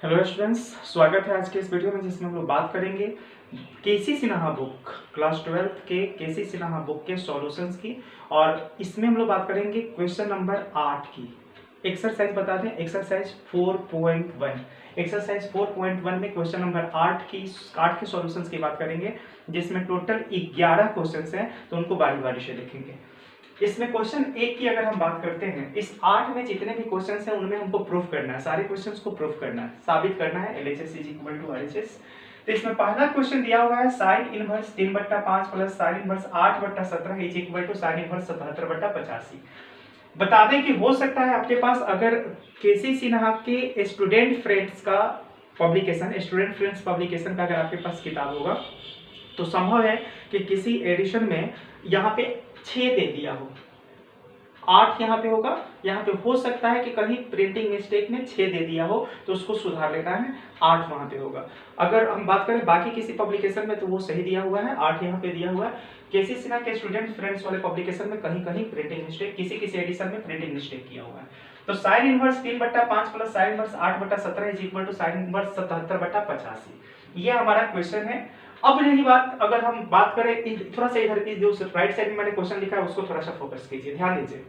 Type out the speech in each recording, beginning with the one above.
Hello students, स्वागत है आज के इस वीडियो में जिसमें हम लोग बात करेंगे केसी सिन्हा बुक क्लास 12 के केसी सिन्हा बुक के सॉल्यूशंस की। और इसमें हम लोग बात करेंगे क्वेश्चन नंबर 8 की। एक्सरसाइज बता दें, एक्सरसाइज 4.1। एक्सरसाइज 4.1 में क्वेश्चन नंबर 8 के सॉल्यूशंस की बात करेंगे, जिसमें टोटल 11 क्वेश्चंस हैं, तो उनको बारी बारी से देखेंगे। इसमें क्वेश्चन 1 की अगर हम बात करते हैं, इस 8 में जितने भी क्वेश्चंस हैं उनमें हमको प्रूफ करना है, सारे क्वेश्चंस को प्रूफ करना है, साबित करना है LHS is equal to RHS। तो इसमें पहला क्वेश्चन दिया हुआ है sine inverse 3/5 plus sine inverse 8/17 is equal to sine inverse 77/85। बता दें कि हो सकता है आपके पास अगर केसी सिन्हा के स्टूडेंट फ्रेंड्स का पब्लिकेशन, स्टूडेंट फ्रेंड्स पब्लिकेशन का अगर आपके पास किताब होगा तो संभव है कि किसी एडिशन में यहाँ पे 6 दे दिया हो, 8 यहाँ पे होगा, यहाँ पे हो सकता है कि कहीं प्रिंटिंग मिस्टेक में 6 दे दिया हो तो उसको सुधार लेना है, 8 वहाँ पे होगा। अगर हम बात करें बाकी किसी पब्लिकेशन में तो वो सही दिया हुआ है, 8 यहाँ पे दिया हुआ है। केसी सिन्हा के स्टूडेंट फ्रेंड्स वाले पब्लिकेशन में कहीं कहीं प्रिंटिंग मिस्टेक, किसी एडिशन में प्रिंटिंग मिस्टेक किया हुआ है। तो sine inverse 3/5 plus sine inverse 8/17 is equal to sine inverse 77/85, ये हमारा क्वेश्चन है। अब रही बात, अगर हम बात करें थोड़ा सा इधर की जो राइट साइड में मैंने क्वेश्चन लिखा है उसको थोड़ा सा फोकस कीजिए, ध्यान दीजिए।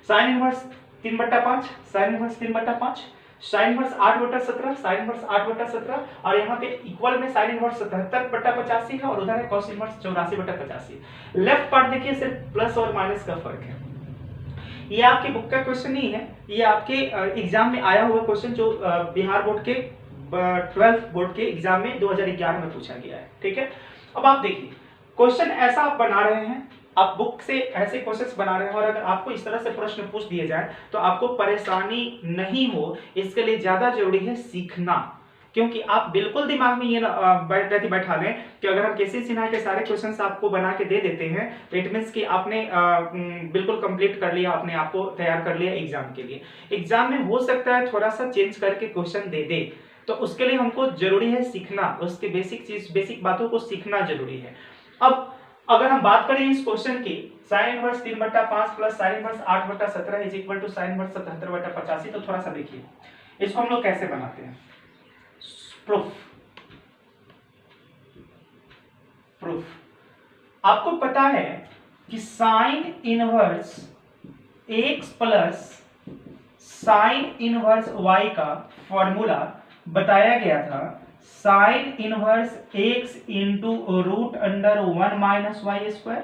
Sign inverse 3/5, sign inverse 3/5, sign inverse 8/17, sine inverse 8/17, और यहाँ पे इक्वल में साइन इनवर्स 77/85 है और उधर है कॉस इनवर्स 84/85। लेफ्ट पार्ट देखिए सिर्फ प्लस और माइनस का फर्क है। ये आपके बुक का क्वेश्चन नहीं है, ये आपके एग्जाम में आया हुआ क्वेश्चन जो बिहार बोर्ड के 12th बोर्ड के एग्जाम में 2011 में पूछा गया है। ठीक है, अब आप देखिए क्वेश्चन ऐसा आप बना रहे हैं, आप बुक से ऐसे क्वेश्चंस बना रहे हैं, और अगर आपको इस तरह से प्रश्न पूछ दिए जाए तो आपको परेशानी नहीं हो, इसके लिए ज्यादा जरूरी है सीखना। क्योंकि आप बिल्कुल दिमाग में ये बैठा लें कि अगर हम केसी सिन्हा के सारे क्वेश्चंस आपको बना के दे देते हैं तो इट मींस कि आपने बिल्कुल कंप्लीट कर लिया, अपने आप को तैयार कर लिया एग्जाम के लिए। एग्जाम में हो सकता है थोड़ा सा चेंज करके क्वेश्चन दे दे, तो उसके लिए हमको जरूरी है सीखना, उसके बेसिक बातों को सीखना जरूरी है। अब अगर हम बात करें इस क्वेश्चन की, sine inverse 3/5 plus sine inverse 8/17 is equal to sine inverse 77/85, तो थोड़ा सा देखिए इसको हम लोग कैसे बनाते हैं। प्रूफ आपको पता है कि sine inverse x plus sine inverse y का फॉर्मूला बताया गया था sine inverse x into root under 1 minus Y square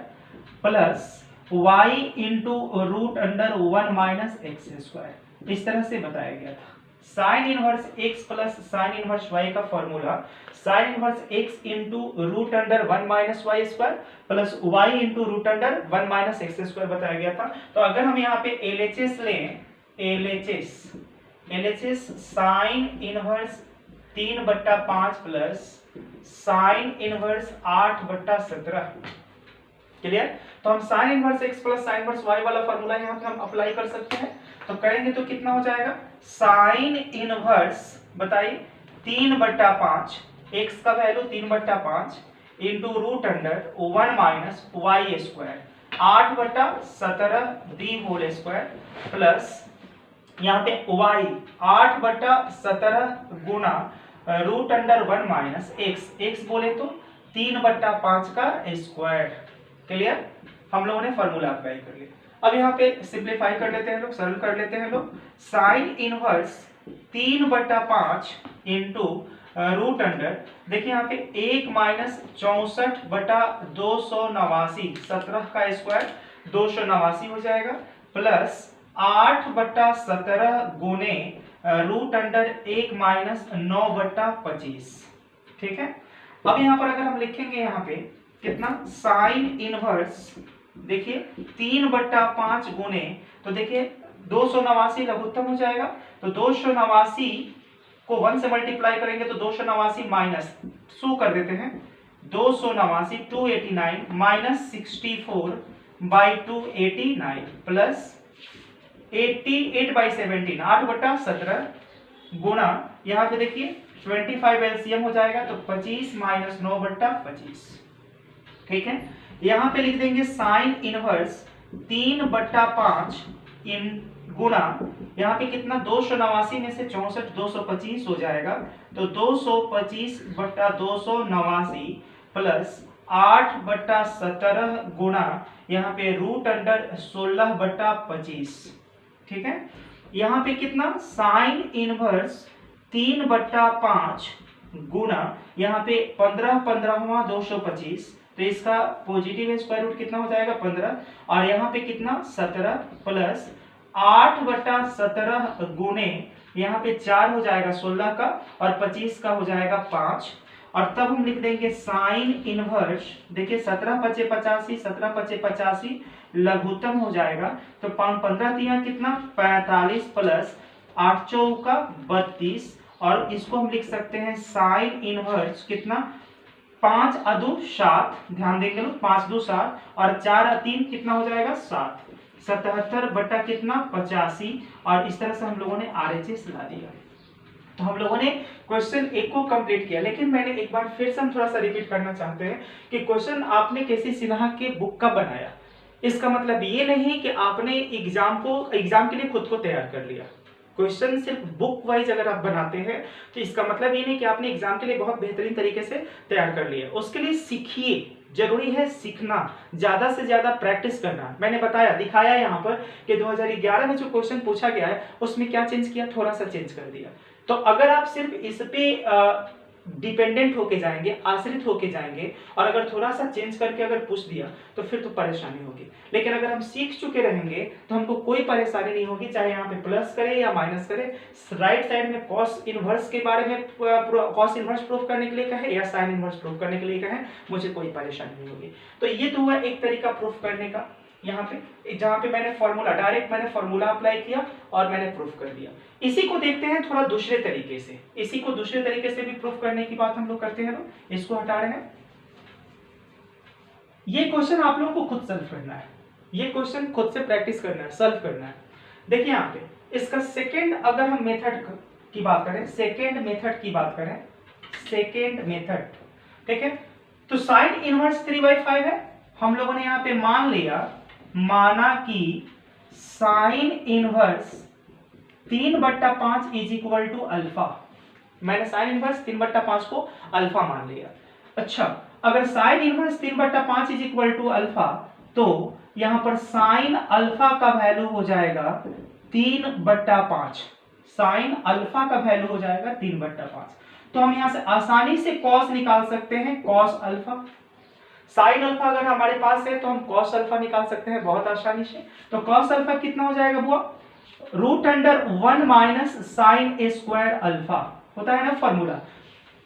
plus y into root under 1 minus x square, इस तरह से बताया गया था। Sine inverse x plus sine inverse y का formula sine inverse x into root under 1 minus Y square plus y into root under 1 minus x square बताया गया था। तो अगर हम यहाँ पे LHS लें, LHS sign inverse 3/5 plus sine inverse 8/17, clear. तो हम sign inverse x plus sine inverse y वाला फॉर्मूला यहाँ पे हम अप्लाई कर सकते हैं, तो करेंगे तो कितना हो जाएगा, साइन इनवर्स बताइए 3/5, x का value 3/5 into root under 1 minus Y square 8/17 the whole square plus यहाँ पे y 8/17 गुना रूट अंडर 1 माइनस x बोले तो 3/5 का स्क्वायर, क्लियर। हम लोगों ने फॉर्मूला अप्लाई कर लिया। अब यहाँ पे सिंप्लीफाई कर लेते हैं लोग, सरल कर लेते हैं लोग। Sine inverse 3/5 into root under, देखिए यहाँ पे 1 माइनस 64/289, 17 का स्क्वायर 289 हो जाएगा प्लस 8/17 गुने रूट अंडर 1 माइनस 9/25, ठीक है। अब यहाँ पर अगर हम लिखेंगे यहाँ पे कितना, साइन इनवर्स देखिए 3/5 गुने, तो देखिए 289 लघुत्तम हो जाएगा, तो 289 को 1 से मल्टीप्लाई करेंगे तो 289 माइनस शो कर देते हैं, 289 289 माइनस 64/289 प्लस 88/17 8/17 गुना यहाँ पे देखिए 25 एलसीएम हो जाएगा तो 25 माइनस 9/25, ठीक है। यहाँ पे लिख देंगे साइन इनवर्स 3/5 इन गुना यहाँ पे कितना 289 में से 64 225 हो जाएगा, तो 225 बट्टा 289 प्लस 8 बट्टा 17 गुणा यहाँ पे रूट अंडर 16 बट्टा 25। ठीक है, यहाँ पे कितना साइन इनवर्स 3 बट्टा 5 गुणा यहाँ पे 15 15वां 225, तो इसका पॉजिटिव स्क्वायर रूट कितना हो जाएगा 15, और यहाँ पे कितना 17 प्लस 8 बट्टा 17 गुणे यहाँ पे 4 हो जाएगा 16 का, और 25 का हो जाएगा 5, और तब हम लिख देंगे साइन इनवर्स, देखिए 17 पचे 85, 17 पचे 85 लघुत्तम हो जाएगा, तो 15 दिया कितना 45 प्लस 8 चौका 32, और इसको हम लिख सकते हैं साइन इनवर्स कितना 5 अदु 7, ध्यान देंगे लोग 5 दो 7, और 4 3 कितना हो जाएगा 7, 77 बटा कितना 85, और इस तरह से हम लोगों ने RHS ला दिया। तो हम लोगों ने क्वेश्चन 1 को कंप्लीट किया, लेकिन मैंने एक बार फिर से हम थोड़ा सा रिपीट करना चाहते हैं कि क्वेश्चन आपने केसी सिन्हा के बुक का बनाया, इसका मतलब ये नहीं कि आपने एग्जाम के लिए खुद को तैयार कर लिया। क्वेश्चन सिर्फ बुक वाइज अगर आप बनाते हैं तो इसका मतलब ये नहीं कि आपने एग्जाम के लिए बहुत बेहतरीन तरीके से तैयार कर लिया। उसके लिए सीखिए, जरूरी है सीखना, ज्यादा से ज्यादा प्रैक्टिस करना। मैंने बताया, दिखाया यहाँ पर कि 2011 में जो क्वेश्चन पूछा गया है उसमें क्या चेंज किया, थोड़ा सा चेंज कर दिया। तो अगर आप सिर्फ इस पे डिपेंडेंट होके जाएंगे, आश्रित होके जाएंगे, और अगर थोड़ा सा चेंज करके अगर पूछ दिया तो फिर तो परेशानी होगी। लेकिन अगर हम सीख चुके रहेंगे तो हमको कोई परेशानी नहीं होगी, चाहे यहाँ पे प्लस करे या माइनस करे। राइट साइड में कॉस इनवर्स के बारे में, कॉस इनवर्स प्रूफ करने के लिए कहे या साइन इनवर्स प्रूफ करने के लिए कहे, मुझे कोई परेशानी नहीं होगी। तो ये तो हुआ एक तरीका प्रूफ करने का, यहाँ पे जहाँ पे मैंने फॉर्मूला डायरेक्ट मैंने फॉर्मूला अप्लाई किया और मैंने प्रूफ कर दिया। इसी को देखते हैं थोड़ा दूसरे तरीके से, इसी को दूसरे तरीके से भी प्रूफ करने की बात हम लोग करते हैं। तो इसको हटा रहे हैं, ये क्वेश्चन आप लोगों को खुद सॉल्व करना है, ये क्वेश्चन खुद से प्रैक्टिस करना है, सॉल्व करना है। देखिए यहाँ पे इसका सेकेंड, अगर हम मेथड की बात करें, सेकेंड मेथड की बात करें, सेकेंड मेथड, ठीक है, तो साइन इनवर्स 3/5 है। हम लोगों ने यहाँ पे माना कि sine inverse 3/5 is equal to alpha. मैंने साइन इनवर्स 3/5 को अल्फा मान लिया। अच्छा, अगर sine inverse 3/5 is equal to alpha, तो यहां पर साइन अल्फा का वैल्यू हो जाएगा 3/5, साइन अल्फा का वैल्यू हो जाएगा 3/5। तो हम यहां से आसानी से कॉस निकाल सकते हैं, कॉस अल्फा। साइन अल्फा अगर हमारे पास है तो हम कॉस अल्फा निकाल सकते हैं बहुत आसानी से। तो कॉस अल्फा कितना हो जाएगा बुआ, √1 minus sine a square alpha, होता है ना formula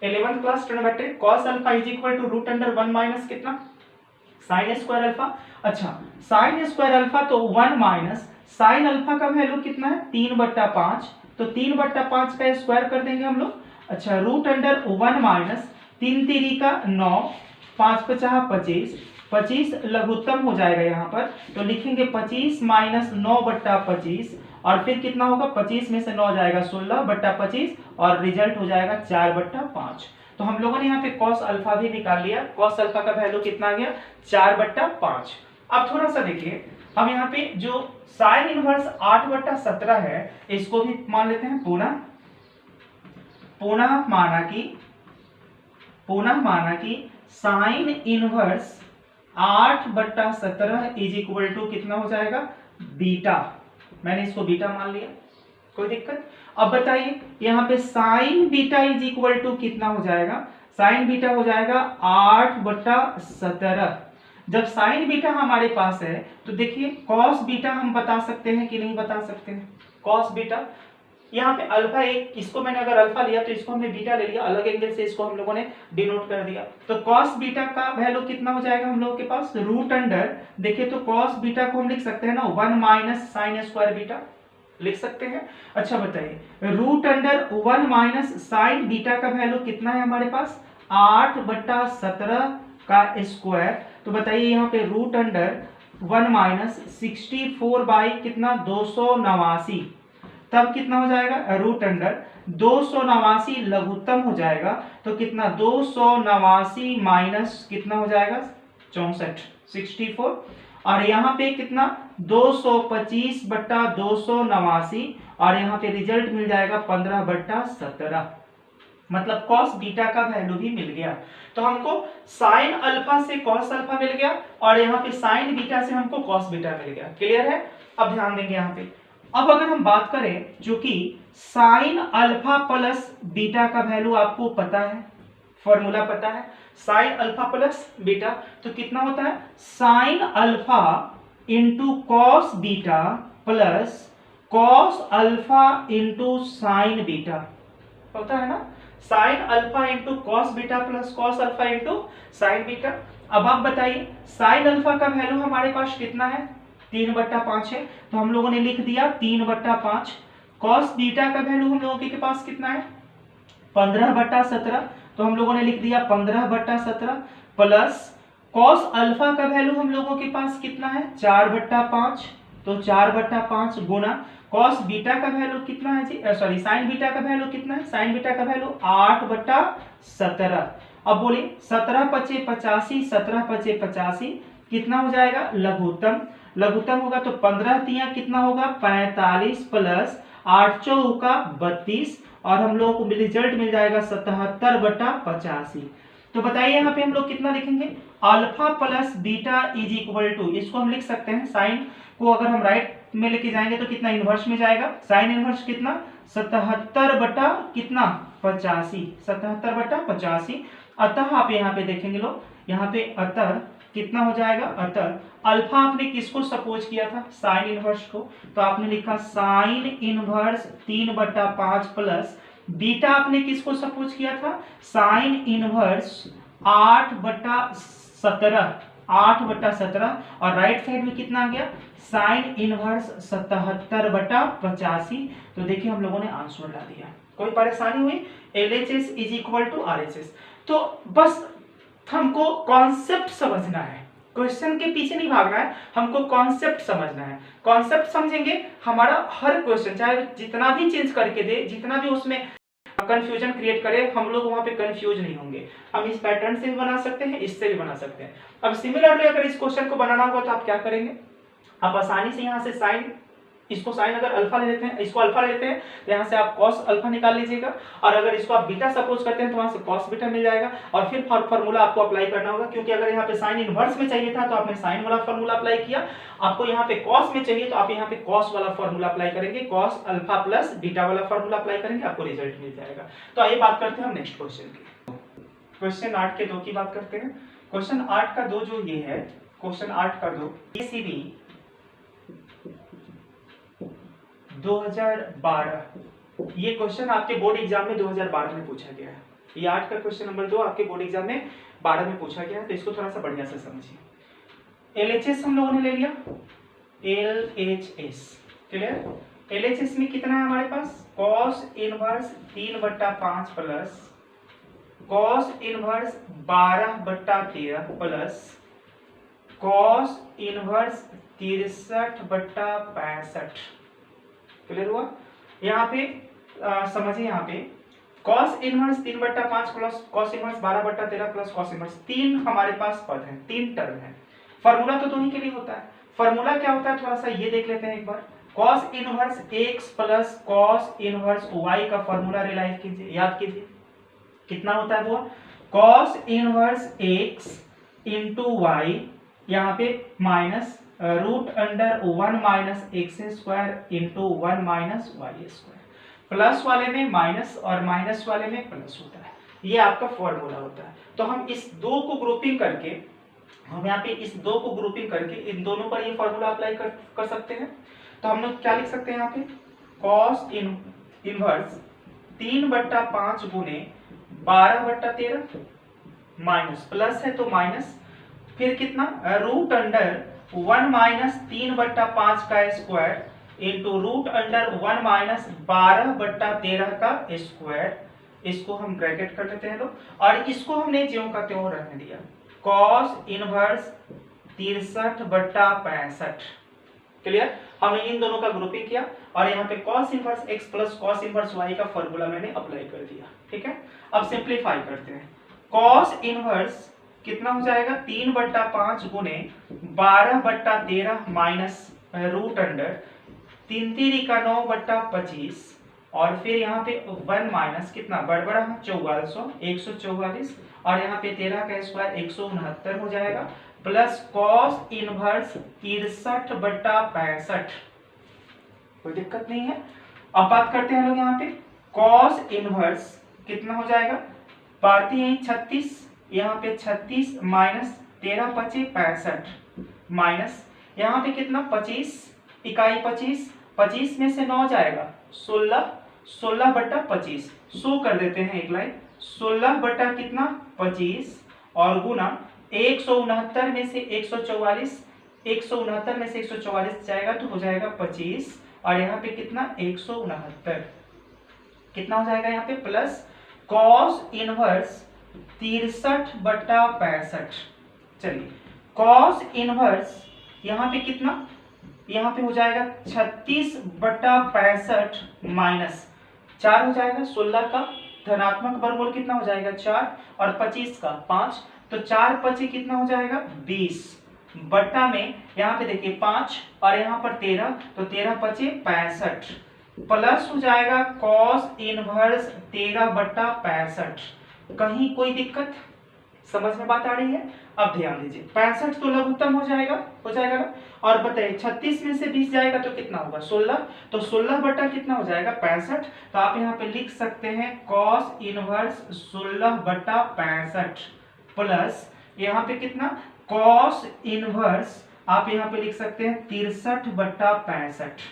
11th class trigonometry, cos alpha is equal to √1 minus कितना साइन ए स्क्वायर अल्फा। अच्छा, साइन ए स्क्वायर अल्फा तो 1 माइनस साइन अल्फा का वैल्यू कितना है 3/5, तो 3/5 का स्क्वायर कर देंगे हम लोग। अच्छा, √1 माइनस 3 3 का 9, 5 5 25, 25 लघुत्तम हो जाएगा यहाँ पर, तो लिखेंगे 25 माइनस 9/25, और फिर कितना होगा 25 में से 9 जाएगा 16/25, और रिजल्ट हो जाएगा 4/5। तो हम लोगों ने यहाँ पे कॉस अल्फा भी निकाल लिया, कॉस अल्फा का वैल्यू कितना आ गया 4/5। अब थोड़ा सा देखिए, हम यहाँ पे जो साइन इनवर्स 8/17 है इसको भी मान लेते हैं, पुनः माना कि sine inverse 8/17 is equal to कितना हो जाएगा बीटा। मैंने इसको बीटा मान लिया, कोई दिक्कत। अब बताइए यहाँ पे sine beta is equal to कितना हो जाएगा, साइन बीटा हो जाएगा 8/17। जब साइन बीटा हमारे पास है तो देखिए कॉस बीटा हम बता सकते हैं कि नहीं बता सकते हैं। कॉस बीटा यहाँ पे अल्फा एक, इसको मैंने अगर अल्फा लिया तो इसको हमने बीटा ले लिया, अलग एंगल से इसको हम लोगों ने डिनोट कर दिया। तो कॉस बीटा का वैल्यू कितना हो जाएगा हम लोगों के पास √, देखिए तो कॉस बीटा को हम लिख सकते हैं ना 1 माइनस साइन स्क्वायर बीटा, लिख सकते हैं। अच्छा बताइए, √1 माइनस साइन बीटा का वैल्यू कितना है हमारे पास 8/17 का स्क्वायर। तो बताइए यहाँ पे √1 माइनस 64 बाई कितना 289, तब कितना हो जाएगा √289 लघुत्तम हो जाएगा, तो कितना 289 माइनस कितना हो जाएगा 64, और यहाँ पे कितना 225/289, और यहाँ पे रिजल्ट मिल जाएगा 15/17, मतलब cos बीटा का वैल्यू भी मिल गया। तो हमको sin अल्फा से cos अल्फा मिल गया और यहाँ पे sin बीटा से हमको cos बीटा मिल गया। क्लियर है? अब ध्यान देंगे यहाँ पे। अब अगर हम बात करें, जो कि sin अल्फा प्लस बीटा का वैल्यू आपको पता है, फॉर्मूला पता है, sin अल्फा प्लस बीटा, तो कितना होता है sin alpha into cos beta plus cos alpha into sine beta, होता है ना, sine alpha into cos beta plus cos alpha into sine beta. अब आप बताइए साइन अल्फा का वैल्यू हमारे पास कितना है, 3/5 है, तो हम लोगों ने लिख दिया 3/5। कॉस बीटा का वैल्यू हम लोगों के पास कितना है, 15/17, तो हम लोगों ने लिख दिया 15/17 प्लस कॉस अल्फा का वैल्यू हम लोगों के पास कितना है, 4/5, तो 4/5 गुना कॉस बीटा का वैल्यू कितना है जी, सॉरी साइन बीटा का वैल्यू कितना है, साइन बीटा का वैल्यू 8/17। अब बोलिए 17×5 = 85, 17×5 = 85, कितना हो जाएगा लघुत्तम, लघुत्तम होगा तो 15 तिया कितना होगा 45 प्लस 8 चौका 32 और हम लोगों को रिजल्ट मिल जाएगा 77/85। तो बताइए यहाँ पे हम लोग कितना लिखेंगे, alpha plus beta is equal to, इसको हम लिख सकते हैं साइन को अगर हम राइट में लेके जाएंगे तो कितना इनवर्स में जाएगा, साइन इनवर्स कितना 77/85, 77/85। अतः आप यहाँ पे देखेंगे लोग, यहाँ पे अतः कितना हो जाएगा, अतः अल्फा आपने किसको सपोज किया था, साइन इनवर्स को, तो आपने लिखा साइन इनवर्स 3/5 प्लस बीटा आपने किसको सपोज किया था, साइन इनवर्स 8/17, 8/17 और राइट साइड में कितना आ गया, साइन इनवर्स 77/85। तो देखिए हम लोगों ने आंसर ला दिया। कोई परेशानी हुई, LHS is equal to RHS। तो बस हमको कॉन्सेप्ट समझना है, क्वेश्चन के पीछे नहीं भागना है, हमको कॉन्सेप्ट समझना है। कॉन्सेप्ट समझेंगे, हमारा हर क्वेश्चन चाहे जितना भी चेंज करके दे, जितना भी उसमें कंफ्यूजन क्रिएट करे, हम लोग वहां पे कंफ्यूज नहीं होंगे। हम इस पैटर्न से भी बना सकते हैं, इससे भी बना सकते हैं। अब सिमिलरली अगर इस क्वेश्चन को बनाना होगा तो आप क्या करेंगे, आप आसानी से यहाँ से साइन, इसको साइन अगर अल्फा ले लेते हैं, इसको अल्फा ले लेते हैं, तो यहाँ से आप कॉस अल्फा निकाल लीजिएगा और अगर इसको आप बीटा सपोज करते हैं तो वहां से कॉस बीटा मिल जाएगा और फिर फॉर्मूला आपको अप्लाई करना होगा, क्योंकि अगर यहाँ पे साइन इनवर्स में चाहिए था तो आपने साइन वाला फॉर्मूला अप्लाई किया, आपको यहाँ पे कॉस में चाहिए तो आप यहाँ पे कॉस वाला फॉर्मूला अप्लाई करेंगे, कॉस अल्फा प्लस बीटा वाला फॉर्मूला अप्लाई करेंगे, आपको रिजल्ट मिल जाएगा। तो आइए बात करते हैं हम नेक्स्ट क्वेश्चन की। क्वेश्चन 8 के 2 की बात करते हैं। क्वेश्चन 8 का 2 जो ये है, क्वेश्चन 8 का 2 ACB 2012, ये क्वेश्चन आपके बोर्ड एग्जाम में 2012 में पूछा गया है। ये 8 का क्वेश्चन नंबर 2 आपके बोर्ड एग्जाम में 12 में पूछा गया है, तो इसको थोड़ा सा बढ़िया से समझिए। LHS हम लोगों ने ले लिया, LHS क्लियर। LHS में कितना है हमारे पास, cos inverse 3/5 plus cos inverse 12/13 plus cos inverse 63/65। Clear हुआ? यहाँ पे समझिए, यहाँ पे cos inverse 3/5 plus cos inverse 12/13 plus cos inverse, 3 हमारे पास पद हैं, 3 टर्म है। फॉर्मूला तो 2 ही के लिए होता है। फॉर्मूला क्या होता है थोड़ा सा ये देख लेते हैं एक बार। cos inverse x plus cos inverse y का फॉर्मूला रियलाइज कीजिए, याद कीजिए, कितना होता है वो, cos inverse x into y, यहाँ पे minus √1 - x² into 1 - y², plus वाले में माइनस और माइनस वाले में प्लस होता है, ये आपका फॉर्मूला होता है। तो हम इस 2 को ग्रुपिंग करके, हम यहाँ पे इस 2 को ग्रुपिंग करके इन दोनों पर ये फॉर्मूला अप्लाई कर सकते हैं। तो हम लोग क्या लिख सकते हैं यहाँ पे, cos इनवर्स 3/5 गुने 12/13 माइनस, प्लस है तो माइनस, फिर कितना √1 - 3/5 का स्क्वायर इंटू √1 - 12/13 का स्क्वायर, इसको हम ब्रैकेट कर लेते हैं लोग, और इसको हमने ज्यों का त्यों रहने दिया, cos इनवर्स 63/65। क्लियर? हमने इन दोनों का ग्रुपिंग किया और यहाँ पे cos inverse x plus cos inverse y का फॉर्मूला मैंने अप्लाई कर दिया। ठीक है, अब सिंप्लीफाई करते हैं। cos इनवर्स कितना हो जाएगा, 3/5 गुने 12/13 माइनस √, 3 3 का 9 बट्टा 25 और फिर यहाँ पे 1 माइनस कितना बड़ा 4400 144 और यहाँ पे 13 का स्क्वायर 169 हो जाएगा प्लस कॉस इनवर्स 63 बट्टा 65। कोई दिक्कत नहीं है। अब बात करते हैं लोग यहाँ पे कॉस इनवर्स कितना हो जाएगा, पाती है 36, यहाँ पे 36 माइनस 13 25 65 माइनस यहाँ पे कितना 25 इकाई 25 25 में से 9 जाएगा 16 16 बट्टा 25 सो कर देते हैं एक लाइन 16 बट्टा कितना 25 और गुना 169 में से 144 169 में से 144 जाएगा तो हो जाएगा 25 और यहाँ पे कितना 169 कितना हो जाएगा यहाँ पे प्लस कॉस इनवर्स 63 बट्टा 65। चलिए कॉस इनवर्स यहाँ पे कितना, यहाँ पे हो जाएगा 36 बट्टा 65 माइनस 4 हो जाएगा 16 का धनात्मक वर्गमूल कितना हो जाएगा 4 और 25 का 5 तो 4 25 कितना हो जाएगा 20 बट्टा में यहाँ पे देखिए 5 और यहाँ पर 13 तो 13 25 65 प्लस हो जाएगा कॉस इनवर्स 13 बट्टा 65। कहीं कोई दिक्कत समझ में बात आ रही है। अब ध्यान दीजिए 65 तो लघुत्तम हो जाएगा ना। और बताइए 36 में से 20 जाएगा तो कितना होगा 16 तो 16 बट्टा कितना हो जाएगा 65। तो आप यहाँ पे लिख सकते हैं कॉस इनवर्स 16 बट्टा 65 प्लस यहाँ पे कितना कॉस इनवर्स आप यहाँ पे लिख सकते हैं 63 बट्टा 65।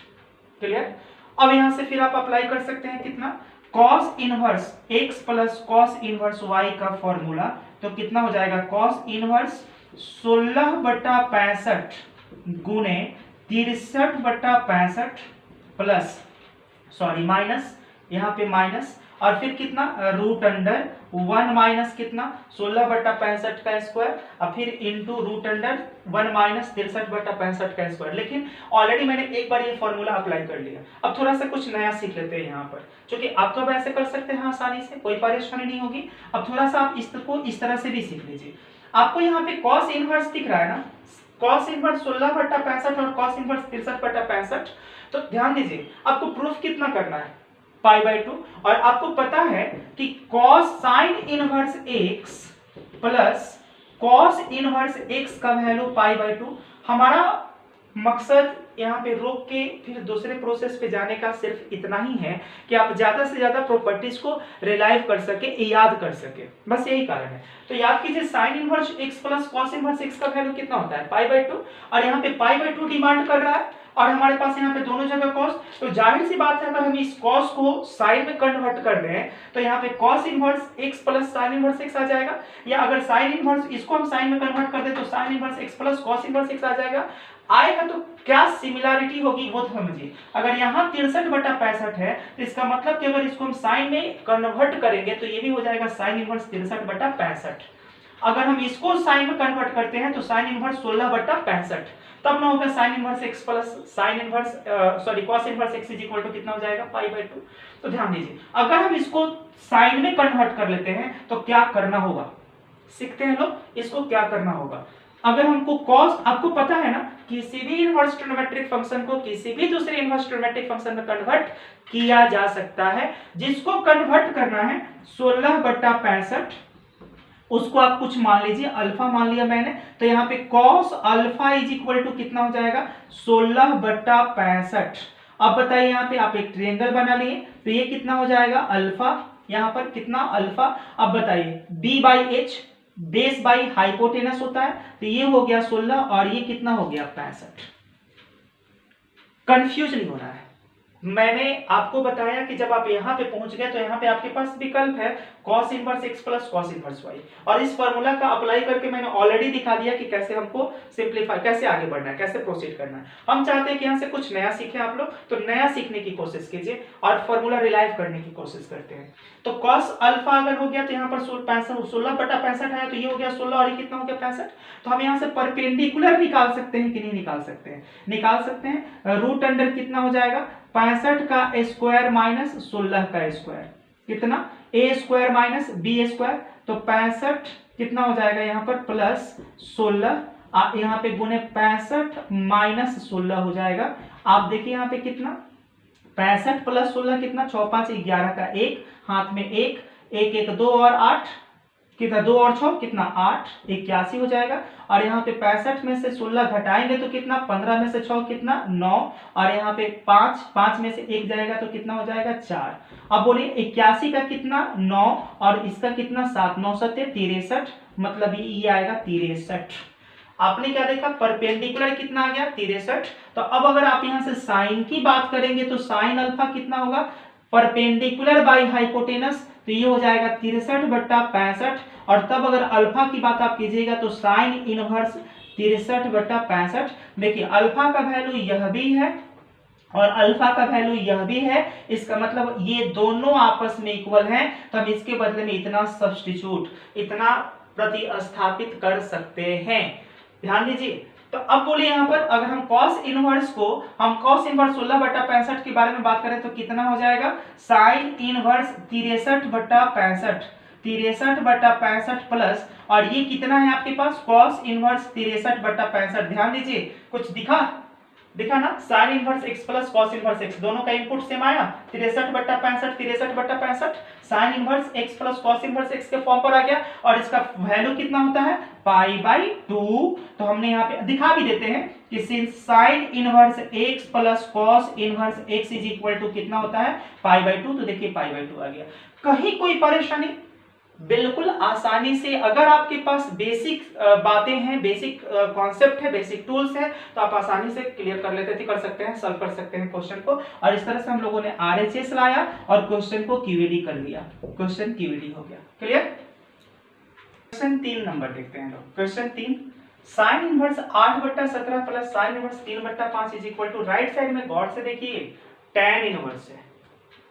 क्लियर। अब यहां से फिर आप अप्लाई कर सकते हैं कितना cos inverse x plus cos inverse y का फॉर्मूला तो कितना हो जाएगा कॉस इनवर्स 16 बट्टा 65 गुने 63 बट्टा 65 प्लस माइनस यहाँ पे माइनस और फिर कितना रूट अंडर 1 माइनस कितना 16 बट्टा 65 का स्क्वायर और फिर इंटू रूट अंडर 1 माइनस 63 बट्टा 65 का स्क्वायर। लेकिन ऑलरेडी मैंने एक बार ये फॉर्मूला अप्लाई कर लिया। अब थोड़ा सा कुछ नया सीख लेते हैं यहाँ पर, क्योंकि आप तो ऐसे कर सकते हैं आसानी से, कोई परेशानी नहीं होगी। अब थोड़ा सा आप इसको इस तरह से भी सीख लीजिए। आपको यहाँ पे कॉस इनवर्स दिख रहा है ना, कॉस इनवर्स 16 बट्टा 65 और कॉस इनवर्स 63 बट्टा 65। तो ध्यान दीजिए आपको प्रूफ कितना करना है π/2 और आपको पता है कि cos sign inverse x plus cos inverse x का वैल्यू π/2। हमारा मकसद यहाँ पे रोक के फिर दूसरे प्रोसेस पे जाने का सिर्फ इतना ही है कि आप ज्यादा से ज्यादा प्रॉपर्टीज को रिलाइव कर सके, याद कर सके, बस यही कारण है। तो याद कीजिए sign inverse x plus cos inverse x का वैल्यू कितना होता है π/2 और यहाँ पे π/2 डिमांड कर रहा है और हमारे पास यहाँ पे दोनों जगह cos। तो जाहिर सी बात है अगर हम इस cos को साइन में कन्वर्ट कर दें तो यहाँ पे cos inverse x plus sine inverse x आ जाएगा, या अगर साइन इनवर्स इसको हम साइन में कन्वर्ट कर दें तो sine inverse x plus cos inverse x आ जाएगा। आएगा तो क्या सिमिलरिटी होगी वो तो समझिए। अगर यहाँ 63 बटा 65 है तो इसका मतलब कि अगर इसको हम साइन में कन्वर्ट करेंगे तो ये भी हो जाएगा साइन इनवर्स 63 बटा 65। अगर हम इसको साइन में कन्वर्ट करते हैं तो साइन इनवर्स 16 बटा 65, तब ना होगा sine inverse x plus sine inverse cos inverse x is equal to कितना हो जाएगा π/2। तो ध्यान दीजिए अगर हम इसको साइन में कन्वर्ट कर लेते हैं तो क्या करना होगा, सीखते हैं लोग, इसको क्या करना होगा। अगर हमको cos, आपको पता है ना किसी भी इनवर्स ट्रिग्नोमेट्रिक फंक्शन को किसी भी दूसरे इनवर्स ट्रिग्नोमेट्रिक फंक्शन में कन्वर्ट किया जा सकता है। जिसको कन्वर्ट करना है 16 बटा 65 उसको आप कुछ मान लीजिए, अल्फा मान लिया मैंने, तो यहाँ पे cos alpha is equal to कितना हो जाएगा 16 बटा 65। अब बताइए यहाँ पे आप एक ट्रायंगल बना लिए तो ये कितना हो जाएगा अल्फा, यहाँ पर कितना अल्फा। अब बताइए b/h बेस बाई हाइपोटेनस होता है तो ये हो गया 16 और ये कितना हो गया 65। कंफ्यूज नहीं होना है। मैंने आपको बताया कि जब आप यहाँ पे पहुंच गए तो यहाँ पे आपके पास विकल्प है cos inverse x plus cos inverse y, और इस फॉर्मूला का अप्लाई करके मैंने ऑलरेडी दिखा दिया कि कैसे हमको सिंपलीफाई, कैसे आगे बढ़ना है, कैसे प्रोसीड करना है। हम चाहते हैं कि यहाँ से कुछ नया सीखें आप लोग, तो नया सीखने की कोशिश कीजिए और फॉर्मूला रिलाइव करने की कोशिश करते हैं। तो cos अल्फा अगर हो गया तो यहाँ पर 16 बटा 65 आया तो ये हो गया 16 और ये कितना हो गया 65। तो हम यहाँ से परपेंडिकुलर निकाल सकते हैं कि नहीं निकाल सकते हैं, निकाल सकते हैं। रूट अंडर कितना हो जाएगा 65 का स्क्वायर माइनस 16 का स्क्वायर, कितना a square minus b square, तो 65 कितना हो जाएगा यहाँ पर प्लस 16, यहाँ पे गुने 65 माइनस 16 हो जाएगा। आप देखिए यहाँ पे कितना 65 प्लस 16 कितना 6 5 11 का 1 हाथ में 1 1 1 2 और 8 कितना 2 और 6 कितना 8 81 हो जाएगा। और यहाँ पे 65 में से 16 घटाएंगे तो कितना 15 में से 6 कितना 9 और यहाँ पे 5 5 में से 1 जाएगा तो कितना हो जाएगा 4। अब बोलिए 81 का कितना 9 और इसका कितना 7 9 7 63 मतलब ये आएगा 63। आपने क्या देखा परपेंडिकुलर कितना आ गया 63। तो अब अगर आप यहां से साइन की बात करेंगे तो साइन अल्फा कितना होगा परपेंडिकुलर बाई हाइपोटेनस तो ये हो जाएगा 63 बट्टा 65। और तब अगर अल्फा की बात आप कीजिएगा तो साइन इनवर्स 63 बट्टा 65। देखिए अल्फा का वैल्यू यह भी है और अल्फा का वैल्यू यह भी है, इसका मतलब ये दोनों आपस में इक्वल हैं। तो हम इसके बदले में इतना सब्स्टिट्यूट इतना प्रतिस्थापित कर सकते हैं। ध्यान दीजिए। तो अब बोलिए यहाँ पर अगर हम cos इनवर्स 16 बट्टा 65 के बारे में बात करें तो कितना हो जाएगा साइन इनवर्स 63 बट्टा 65 प्लस और ये कितना है आपके पास cos इनवर्स 63 बट्टा 65। ध्यान दीजिए कुछ दिखा ना sign inverse x plus cos inverse x दोनों का इनपुट सेम आया 63 बट्टा 65 sign inverse x plus cos inverse x के फॉर्म पर आ गया और इसका वैल्यू कितना होता है पाई बाई 2। तो हमने यहाँ पे दिखा भी देते हैं कि since sine inverse x plus cos inverse x is equal to कितना होता है पाई बाई 2। तो देखिए पाई बाई 2 आ गया। कहीं कोई परेशानी बिल्कुल आसानी से अगर आपके पास बेसिक बातें हैं बेसिक कॉन्सेप्ट है बेसिक टूल्स है तो आप आसानी से क्लियर कर सकते हैं सॉल्व कर सकते हैं क्वेश्चन को। और इस तरह से हम लोगों ने आरएचएस लाया और क्वेश्चन को क्यूईडी कर लिया क्वेश्चन क्यूईडी हो गया क्लियर। क्वेश्चन 3 नंबर देखते हैं लोग। क्वेश्चन 3 साइन इनवर्स 8 बट्टा 17 प्लस साइन इनवर्स 3 बट्टा 5 is equal to right side में गौर से देखिए tan इनवर्स है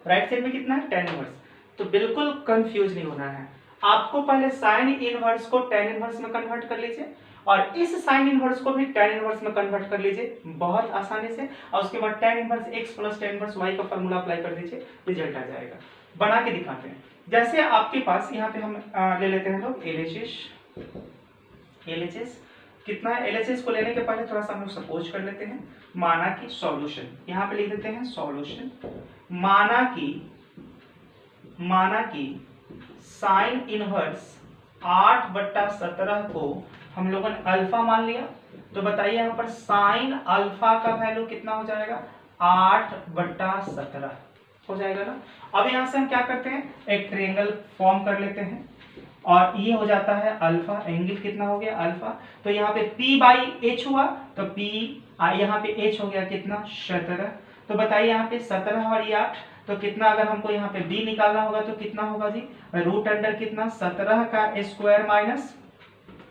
राइट साइड में कितना है tan इनवर्स। तो बिल्कुल कंफ्यूज नहीं होना है आपको पहले साइन इनवर्स को tan इनवर्स में कन्वर्ट कर लीजिए और इस साइन इनवर्स को भी tan इनवर्स में कन्वर्ट कर लीजिए बहुत आसानी से। और उसके बाद tan inverse x plus tan inverse y का फार्मूला अप्लाई कर दीजिए रिजल्ट आ जाएगा। बना के दिखाते हैं। जैसे आपके पास यहाँ पे हम ले लेते हैं लोग LHS कितना है। LHS को लेने के पहले थोड़ा सा हम लोग सपोज कर लेते हैं माना कि सॉल्यूशन यहाँ पे लिख देते हैं सॉल्यूशन माना कि साइन इनवर्स 8 बट्टा 17 को हम लोगों ने अल्फा मान लिया। तो बताइए यहाँ पर साइन अल्फा का वैल्यू कितना हो जाएगा 8 बट्टा 17 हो जाएगा ना। अब यहाँ से हम क्या करते हैं एक ट्रायंगल फॉर्म कर लेते हैं और ये हो जाता है अल्फा एंगल कितना हो गया अल्फा। तो यहाँ पे P बाई H हुआ तो P यहाँ पे H हो गया कितना 17। तो बताइए यहाँ पे 17 और ये 8 तो कितना अगर हमको यहाँ पे b निकालना होगा तो कितना होगा जी रूट अंडर कितना 17 का स्क्वायर माइनस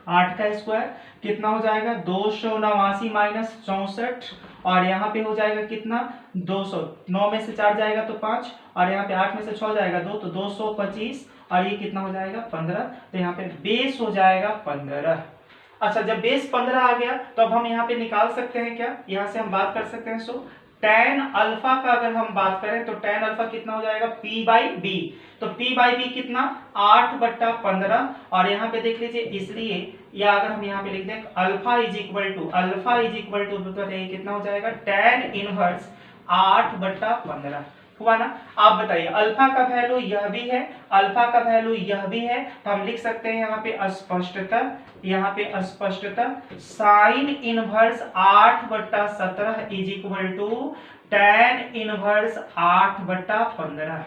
8 का स्क्वायर कितना हो जाएगा 289 माइनस 64 और यहाँ पे हो जाएगा कितना 200 9 में से 4 जाएगा तो 5 और यहाँ पे 8 में से 6 जाएगा 2 तो 225 और ये कितना हो जाएगा 15। तो यहाँ पे बेस हो जाएगा 15। अच्छा जब बेस 15 आ गया तो अब हम यहाँ पे निकाल सकते हैं क्या यहाँ से हम बात कर सकते हैं। सो tan अल्फा का अगर हम बात करें तो tan अल्फा कितना हो जाएगा P बाई बी। तो P बाई बी कितना 8 बट्टा 15 और यहाँ पे देख लीजिए इसलिए या अगर हम यहाँ पे लिख दें अल्फा इज इक्वल टू बताइए कितना हो जाएगा tan इनवर्स 8 बट्टा 15 हुआ ना। आप बताइए अल्फा का वैल्यू यह भी है अल्फा का वैल्यू यह भी है तो हम लिख सकते हैं यहाँ पे स्पष्टता साइन इनवर्स 8 बट्टा 17 is equal to tan inverse 8 बट्टा 15।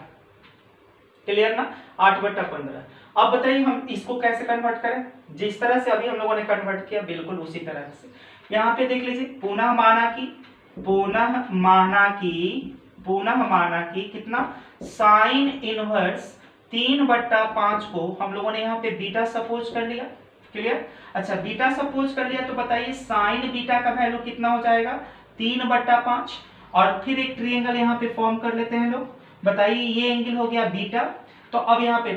क्लियर ना 8 बट्टा 15। अब बताइए हम इसको कैसे कन्वर्ट करें जिस तरह से अभी हम लोगों ने कन्वर्ट किया बिल्कुल उसी तरह से। यहाँ पे देख लीजिए पुनः माना कि कितना साइन इनवर्स 3 बट्टा 5 को हम लोगों ने यहाँ पे बीटा सपोज कर लिया। क्लियर। अच्छा बीटा सपोज कर लिया तो बताइए साइन बीटा का वैल्यू कितना हो जाएगा 3 बट्टा 5 और फिर एक ट्रायंगल यहाँ पे फॉर्म कर लेते हैं लोग। बताइए ये एंगल हो गया बीटा। तो अब यहाँ पे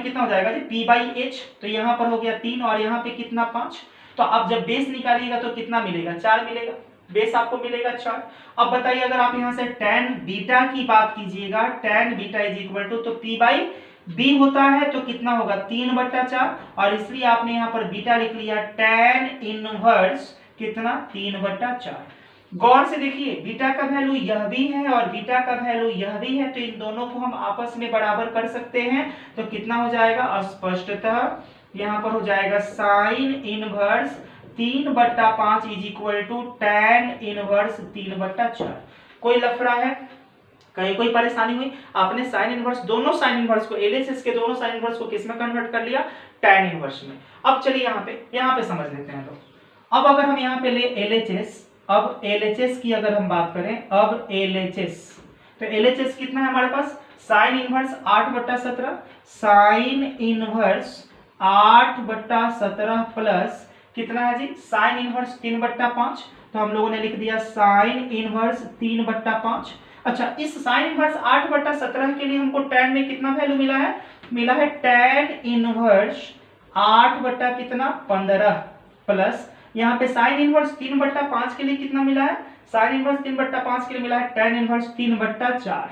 कितना हो जाएगा जी P बाई H। तो यहाँ पर हो गया 3 और यहाँ पे कितना 5। तो अब जब बेस निकालिएगा तो कितना मिलेगा 4 मिलेगा बेस आपको मिलेगा 4। अब बताइए अगर आप यहाँ से tan बीटा की बात कीजिएगा tan beta is equal to तो P बाई बी होता है तो कितना होगा 3 बट्टा 4 और इसलिए आपने यहाँ पर बीटा लिख लिया tan इनवर्स कितना 3 बट्टा 4। गौर से देखिए, बीटा का वैल्यू यह भी है और बीटा का वैल्यू यह भी है, तो इन दोनों को हम आपस में बराबर कर सकते हैं। तो कितना हो जाएगा, स्पष्टतः यहाँ पर हो जाएगा sine inverse 3/5 is equal to tan inverse 3/4। कोई लफड़ा है, कहीं कोई परेशानी हुई? आपने साइन इनवर्स, दोनों साइन इनवर्स को, एलएचएस के दोनों साइन इनवर्स को किस में कन्वर्ट कर लिया, tan इनवर्स में। अब चलिए यहाँ पे समझ लेते हैं लोग। अब अगर हम यहाँ पे ले एलएचएस, अब एलएचएस की अगर हम बात करें, अब एलएचएस, तो एलएचएस कितना है हमारे पास, sine inverse 8/17, sine inverse 8/17 plus कितना है जी, साइन इनवर्स 3/5। तो हम लोगों ने लिख दिया साइन इनवर्स 3/5। अच्छा, इस साइन इनवर्स 8/17 के लिए हमको tan में कितना वैल्यू मिला है, मिला है tan इनवर्स 8/15 प्लस यहाँ पे साइन इनवर्स 3/5 के लिए कितना मिला है, साइन इनवर्स 3/5 के लिए मिला है tan इनवर्स 3/4,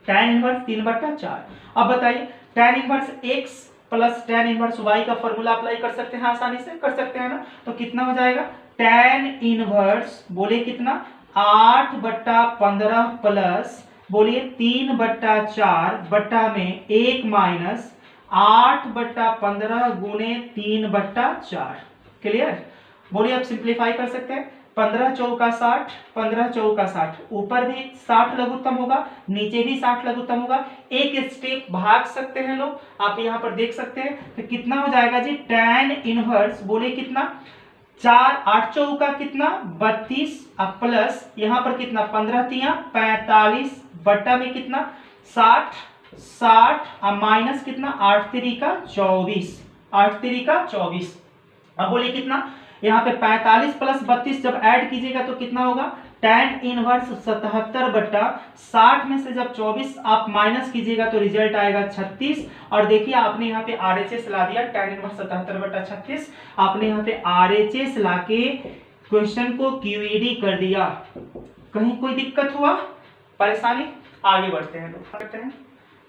tan इनवर्स 3/4। अब बताइए tan inverse x plus tan inverse y का फॉर्मूला अप्लाई कर सकते हैं, आसानी से कर सकते हैं ना। तो कितना हो जाएगा, tan इनवर्स बोले कितना 8/15 प्लस बोलिए 3/4 बटा में 1 माइनस 8/15 गुणे 3/4। क्लियर? बोलिए आप सिंप्लीफाई कर सकते हैं, 15 चौका 60, 15 चौका 60, ऊपर भी 60 लघुत्तम होगा, नीचे भी 60 लघुत्तम होगा। एक स्टेप भाग सकते हैं लोग, आप यहाँ पर देख सकते हैं। तो कितना हो जाएगा जी, tan इनवर्स बोले कितना 4, 8 चौका कितना 32 प्लस यहाँ पर कितना 15 तिया 45 बट्टा में कितना 60, 60 माइनस कितना 8 3 24, 8 3 24। अब बोलिए कितना, यहाँ पे 45 प्लस 32 जब ऐड कीजिएगा तो कितना होगा, tan इनवर्स 77/60 में से जब 24 आप माइनस कीजिएगा तो रिजल्ट आएगा 36। और देखिए आपने यहाँ पे RHS ला दिया, tan इनवर्स 77/36 आपने यहाँ पे RHS लाके क्वेश्चन को QED कर दिया। कहीं कोई दिक्कत हुआ, परेशानी? आगे बढ़ते हैं लोग, करते हैं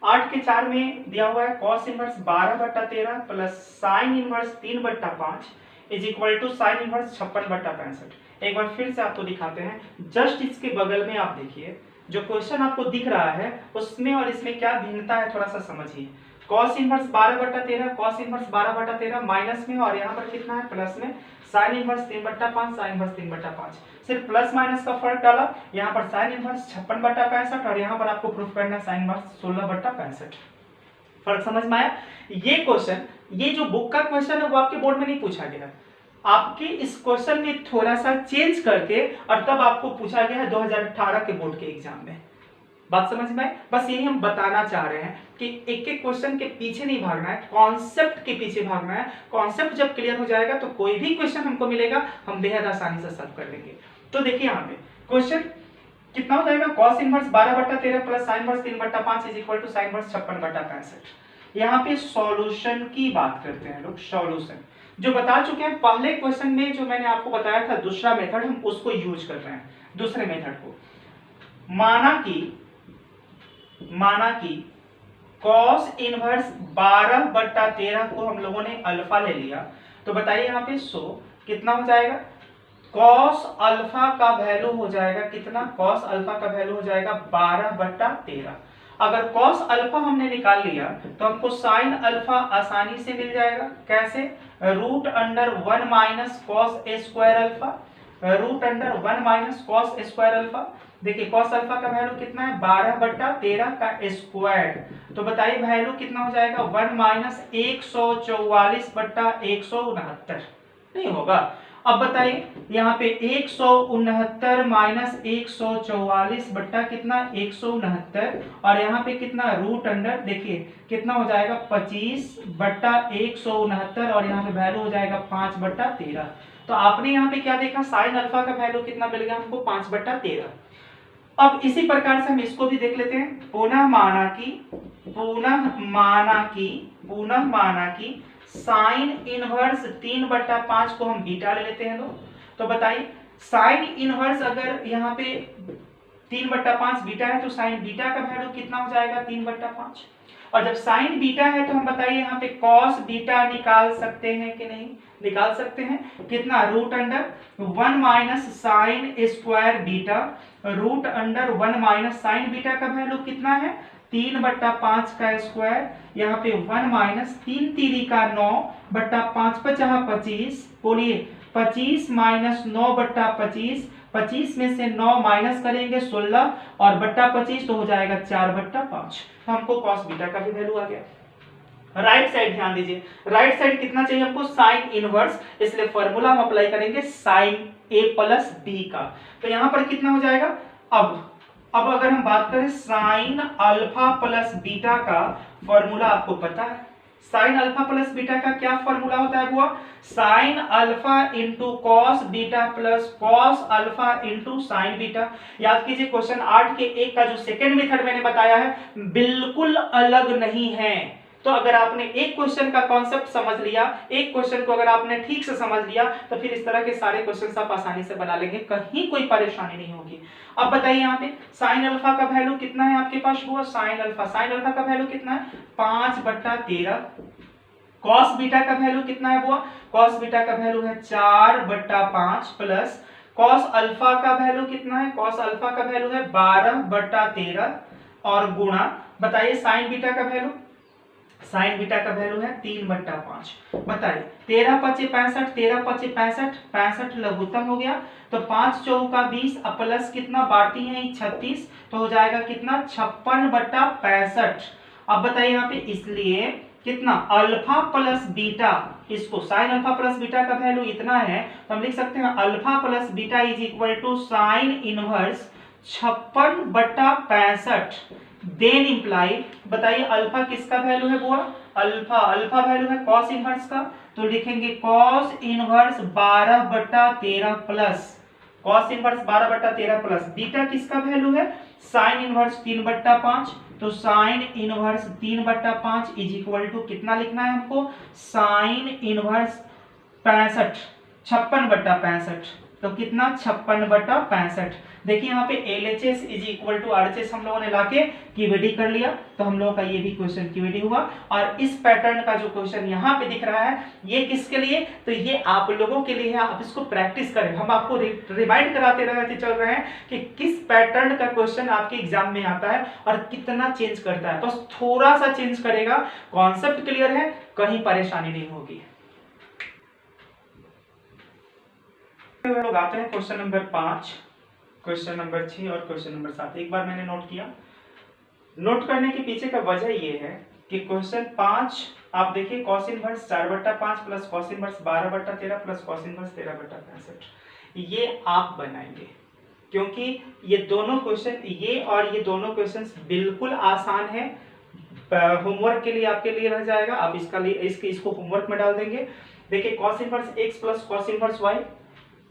8 के 4 में दिया हुआ है cos inverse 12/13 plus sine inverse 3/5 is equal to sine inverse 56/65। एक बार फिर से आपको दिखाते हैं, जस्ट इसके बगल में आप देखिए जो क्वेश्चन आपको दिख रहा है उसमें और इसमें क्या भिन्नता है, थोड़ा सा समझिए। cos inverse 12/13, cos inverse 12/13 minus में, और यहाँ पर कितना है प्लस में, साइन इनवर्स 3/5, साइन इनवर्स 3/5। सिर्फ प्लस माइनस का फर्क डाला, यहाँ पर साइन इनवर्स 56/65 और यहाँ पर आपको प्रूफ करना है साइन इनवर्स 16/65। फर्क समझ में आया? ये क्वेश्चन, ये जो बुक का क्वेश्चन है वो आपके बोर्ड में नहीं पूछा गया, आपके इस क्वेश्चन में थोड़ा सा चेंज करके और तब आपको पूछा गया है 2018 के बोर्ड के एग्जाम में। बात समझ में आए? बस यही हम बताना चाह रहे हैं कि एक एक क्वेश्चन के पीछे नहीं भागना है, कॉन्सेप्ट के पीछे भागना है। कॉन्सेप्ट जब क्लियर हो जाएगा तो कोई भी क्वेश्चन हमको मिलेगा हम बेहद आसानी से सॉल्व कर लेंगे। तो देखिए यहाँ पे क्वेश्चन कितना हो जाएगा, cos inverse 12/13 plus sine inverse 3/5 is equal to sine inverse 56/65। यहाँ पे सॉल्यूशन की बात करते हैं लोग, सॉल्यूशन जो बता चुके हैं पहले क्वेश्चन में, जो मैंने आपको बताया था दूसरा मेथड, हम उसको यूज कर रहे हैं, दूसरे मेथड को। माना कि cos इनवर्स 12/13 को हम लोगों ने अल्फा ले लिया, तो बताइए यहाँ पे कितना हो जाएगा, cos अल्फा का वैल्यू हो जाएगा कितना, cos अल्फा का वैल्यू हो जाएगा 12/13। अगर cos अल्फा हमने निकाल लिया तो हमको sin अल्फा आसानी से मिल जाएगा। कैसे, √1 minus cos a square alpha, √1 minus cos a square alpha. देखिए cos अल्फा का वैल्यू कितना है 12/13 का स्क्वायर, तो बताइए वैल्यू कितना हो जाएगा 1 माइनस 144/169। नहीं होगा। अब बताइए यहाँ पे 169 माइनस 144 बट्टा कितना 169, और यहाँ पे कितना रूट अंडर, देखिए कितना हो जाएगा 25/169, और यहाँ पे वैल्यू हो जाएगा 5/13। तो आपने यहाँ पे क्या देखा, साइन अल्फा का वैल्यू कितना मिल गया हमको 5/13। अब इसी प्रकार से हम इसको भी देख लेते हैं। पुनः माना कि साइन इनवर्स 3/5 को हम बीटा ले लेते हैं लोग। तो बताइए साइन इनवर्स अगर यहाँ पे 3/5 बीटा है तो साइन बीटा का वैल्यू कितना हो जाएगा 3/5। और जब साइन बीटा है तो हम बताइए यहाँ पे कॉस बीटा निकाल सकते हैं कि नहीं, निकाल सकते हैं। कितना, root under 1 minus sine square beta, root under 1 minus sine beta का वैल्यू कितना है 3/5 का स्क्वायर, यहाँ पे 1 माइनस 3 3 का 9/5 5 25, बोलिए 25 माइनस 9/25, 25 में से 9 माइनस करेंगे 16 और बट्टा 25 तो हो जाएगा 4/5। तो हमको कॉस बीटा का भी वैल्यू आ गया। राइट साइड ध्यान दीजिए, राइट साइड कितना चाहिए हमको, साइन इनवर्स, इसलिए फॉर्मूला हम अप्लाई करेंगे साइन ए प्लस बी का। तो यहां पर कितना हो जाएगा, अब अगर हम बात करें साइन अल्फा प्लस बीटा का फॉर्मूला आपको पता है, साइन अल्फा प्लस बीटा का क्या फॉर्मूला होता है बुआ, sine alpha into cos beta plus cos alpha into sine beta. याद कीजिए क्वेश्चन 8 के 1 का जो सेकेंड मेथड मैंने बताया है बिल्कुल अलग नहीं है। तो अगर आपने एक क्वेश्चन का कॉन्सेप्ट समझ लिया, एक क्वेश्चन को अगर आपने ठीक से समझ लिया तो फिर इस तरह के सारे क्वेश्चन आप आसानी से बना लेंगे, कहीं कोई परेशानी नहीं होगी। अब बताइए यहाँ पे साइन अल्फा का वैल्यू कितना है आपके पास हुआ, साइन अल्फा का वैल्यू कितना है 5/13, कॉस बीटा का वैल्यू कितना है बुआ, कॉस बीटा का वैल्यू है 4/5 प्लस कॉस अल्फा का वैल्यू कितना है, कॉस अल्फा का वैल्यू है 12/13 और गुणा बताइए साइन बीटा का वैल्यू, साइन बीटा का वैल्यू है 3/5। बताइए 13 5 65, 13 5 65, 65 लघुत्तम हो गया तो 5 चौका 20 प्लस कितना बाटी है 36, तो हो जाएगा कितना 56/65। अब बताइए यहाँ पे इसलिए कितना अल्फा प्लस बीटा, इसको साइन अल्फा प्लस बीटा का वैल्यू इतना है तो हम लिख सकते हैं alpha plus beta is equal to sine inverse 56/65। Then imply बताइए अल्फा किसका वैल्यू है बुआ, अल्फा वैल्यू है कॉस इनवर्स का, तो लिखेंगे cos inverse 12/13 plus cos inverse 12/13 plus beta किसका वैल्यू है साइन इनवर्स 3/5, तो sine inverse 3/5 is equal to कितना लिखना है हमको, साइन इनवर्स 56/65, तो कितना 56/65। देखिए यहाँ पे LHS is equal to RHS हम लोगों ने लाके क्यूबीडी कर लिया, तो हम लोगों का ये भी क्वेश्चन क्यूबीडी हुआ। और इस पैटर्न का जो क्वेश्चन यहाँ पे दिख रहा है ये किसके लिए, तो ये आप लोगों के लिए है, आप इसको प्रैक्टिस करें। हम आपको रिमाइंड कराते रहते चल रहे हैं कि किस पैटर्न का क्वेश्चन आपके एग्जाम में आता है और कितना चेंज करता है, बस थोड़ा सा चेंज करेगा, कॉन्सेप्ट क्लियर है, कहीं परेशानी नहीं होगी। लोग आते हैं क्वेश्चन नंबर 5, क्वेश्चन नंबर 6 और क्वेश्चन नंबर 7। एक बार मैंने नोट किया, नोट करने के पीछे का वजह ये है कि क्वेश्चन 5 आप देखिए cos inverse 4/5 plus cos inverse 12/13 plus cos inverse 13/65, ये आप बनाएंगे क्योंकि ये दोनों क्वेश्चन, ये और ये दोनों क्वेश्चंस बिल्कुल आसान है। होमवर्क के लिए आपके लिए रह जाएगा, आप इसको होमवर्क में डाल देंगे। देखिए cos inverse x plus cos inverse y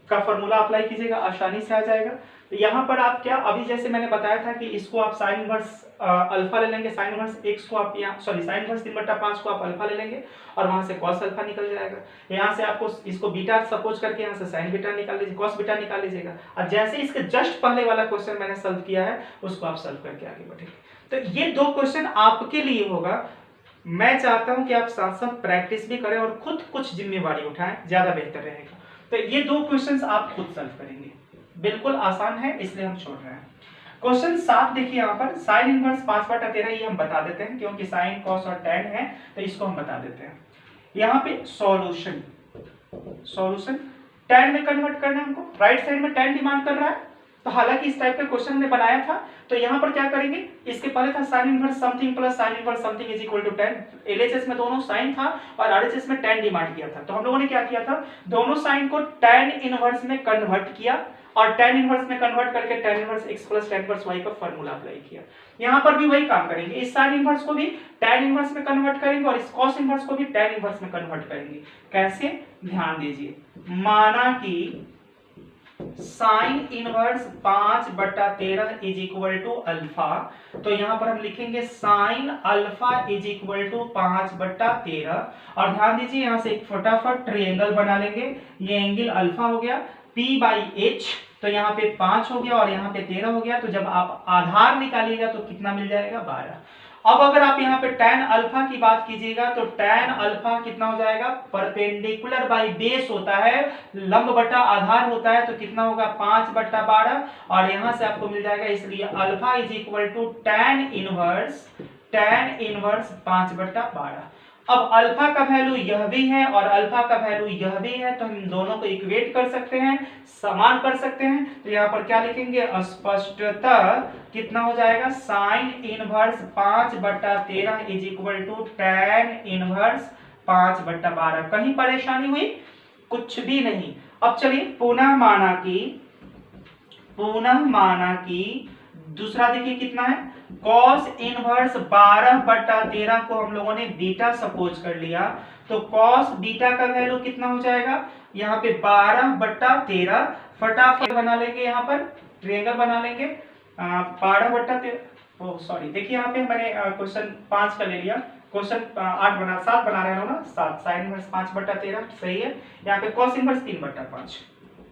का फॉर्मूला अप्लाई कीजिएगा, आसानी से आ जाएगा। तो यहाँ पर आप क्या, अभी जैसे मैंने बताया था कि इसको आप साइन इनवर्स अल्फा ले लेंगे, साइन इनवर्स x को आप यहाँ साइन इनवर्स 3/5 को आप अल्फा ले लेंगे और वहां से कॉस अल्फा निकल जाएगा। यहाँ से आपको इसको बीटा सपोज करके यहाँ से साइन बीटा निकाल लीजिए, कॉस बीटा निकाल लीजिएगा। और जैसे इसके जस्ट पहले वाला क्वेश्चन मैंने सॉल्व किया है उसको आप सॉल्व करके आगे बढ़ेंगे। तो ये 2 क्वेश्चन आपके लिए होगा। मैं चाहता हूं कि आप साथ साथ प्रैक्टिस भी करें और खुद कुछ जिम्मेवारी उठाएं, ज्यादा बेहतर रहेगा। तो ये 2 क्वेश्चंस आप खुद सॉल्व करेंगे, बिल्कुल आसान है, इसलिए हम छोड़ रहे हैं। क्वेश्चन 7 देखिए यहाँ पर साइन इनवर्स 5/13, ये हम बता देते हैं क्योंकि साइन कॉस और टैन है तो इसको हम बता देते हैं। यहाँ पे सॉल्यूशन टैन में कन्वर्ट करना है हमको, राइट साइड में टैन डिमांड कर रहा है, तो हालांकि इस टाइप का क्वेश्चन हमने बनाया था। तो यहाँ पर क्या करेंगे, इसके पहले था sine inverse something plus sine inverse something is equal to tan. LHS में दोनों साइन था और RHS में टैन डिमांड किया था। तो हम लोगों ने क्या किया था, दोनों साइन को टैन इनवर्स में कन्वर्ट किया और टैन इनवर्स में कन्वर्ट करके tan inverse x plus tan inverse y का फॉर्मूला अप्लाई किया। यहाँ पर भी वही काम करेंगे, इस साइन इनवर्स को भी टैन इनवर्स में कन्वर्ट करेंगे और इस कॉस इनवर्स को भी टैन इनवर्स में कन्वर्ट करेंगे। कैसे, ध्यान दीजिए, माना कि sine inverse 5/13 is equal to alpha, तो यहां पर हम लिखेंगे sine alpha is equal to 5/13 और ध्यान दीजिए यहां से एक फटाफट ट्रायंगल बना लेंगे। ये एंगल अल्फा हो गया, P/H, तो यहाँ पे 5 हो गया और यहाँ पे 13 हो गया। तो जब आप आधार निकालिएगा तो कितना मिल जाएगा 12। अब अगर आप यहाँ पे tan अल्फा की बात कीजिएगा तो tan अल्फा कितना हो जाएगा, परपेंडिकुलर बाई बेस होता है, लंब बटा आधार होता है, तो कितना होगा 5/12 और यहां से आपको मिल जाएगा, इसलिए alpha is equal to tan inverse 5/12। अब अल्फा का वैल्यू यह भी है और अल्फा का वैल्यू यह भी है, तो हम दोनों को इक्वेट कर सकते हैं, समान कर सकते हैं। तो यहाँ पर क्या लिखेंगे, स्पष्टतः कितना हो जाएगा, sine inverse 5/13 is equal to tan inverse 5/12। कहीं परेशानी हुई, कुछ भी नहीं। अब चलिए पुनः माना कि दूसरा देखिए कितना है, cos इनवर्स 12/13 को हम लोगों ने बीटा सपोज कर लिया, तो cos बीटा का वैल्यू कितना हो जाएगा, यहाँ पे 12/13। फटाफट बना लेंगे, यहाँ पर ट्रायंगल बना लेंगे 12/13। सॉरी, देखिए यहाँ पे मैंने क्वेश्चन 5 का ले लिया, क्वेश्चन 7 बना रहे हो ना, 7 साइन इनवर्स 5/13 सही है। यहाँ पे cos इनवर्स 3/5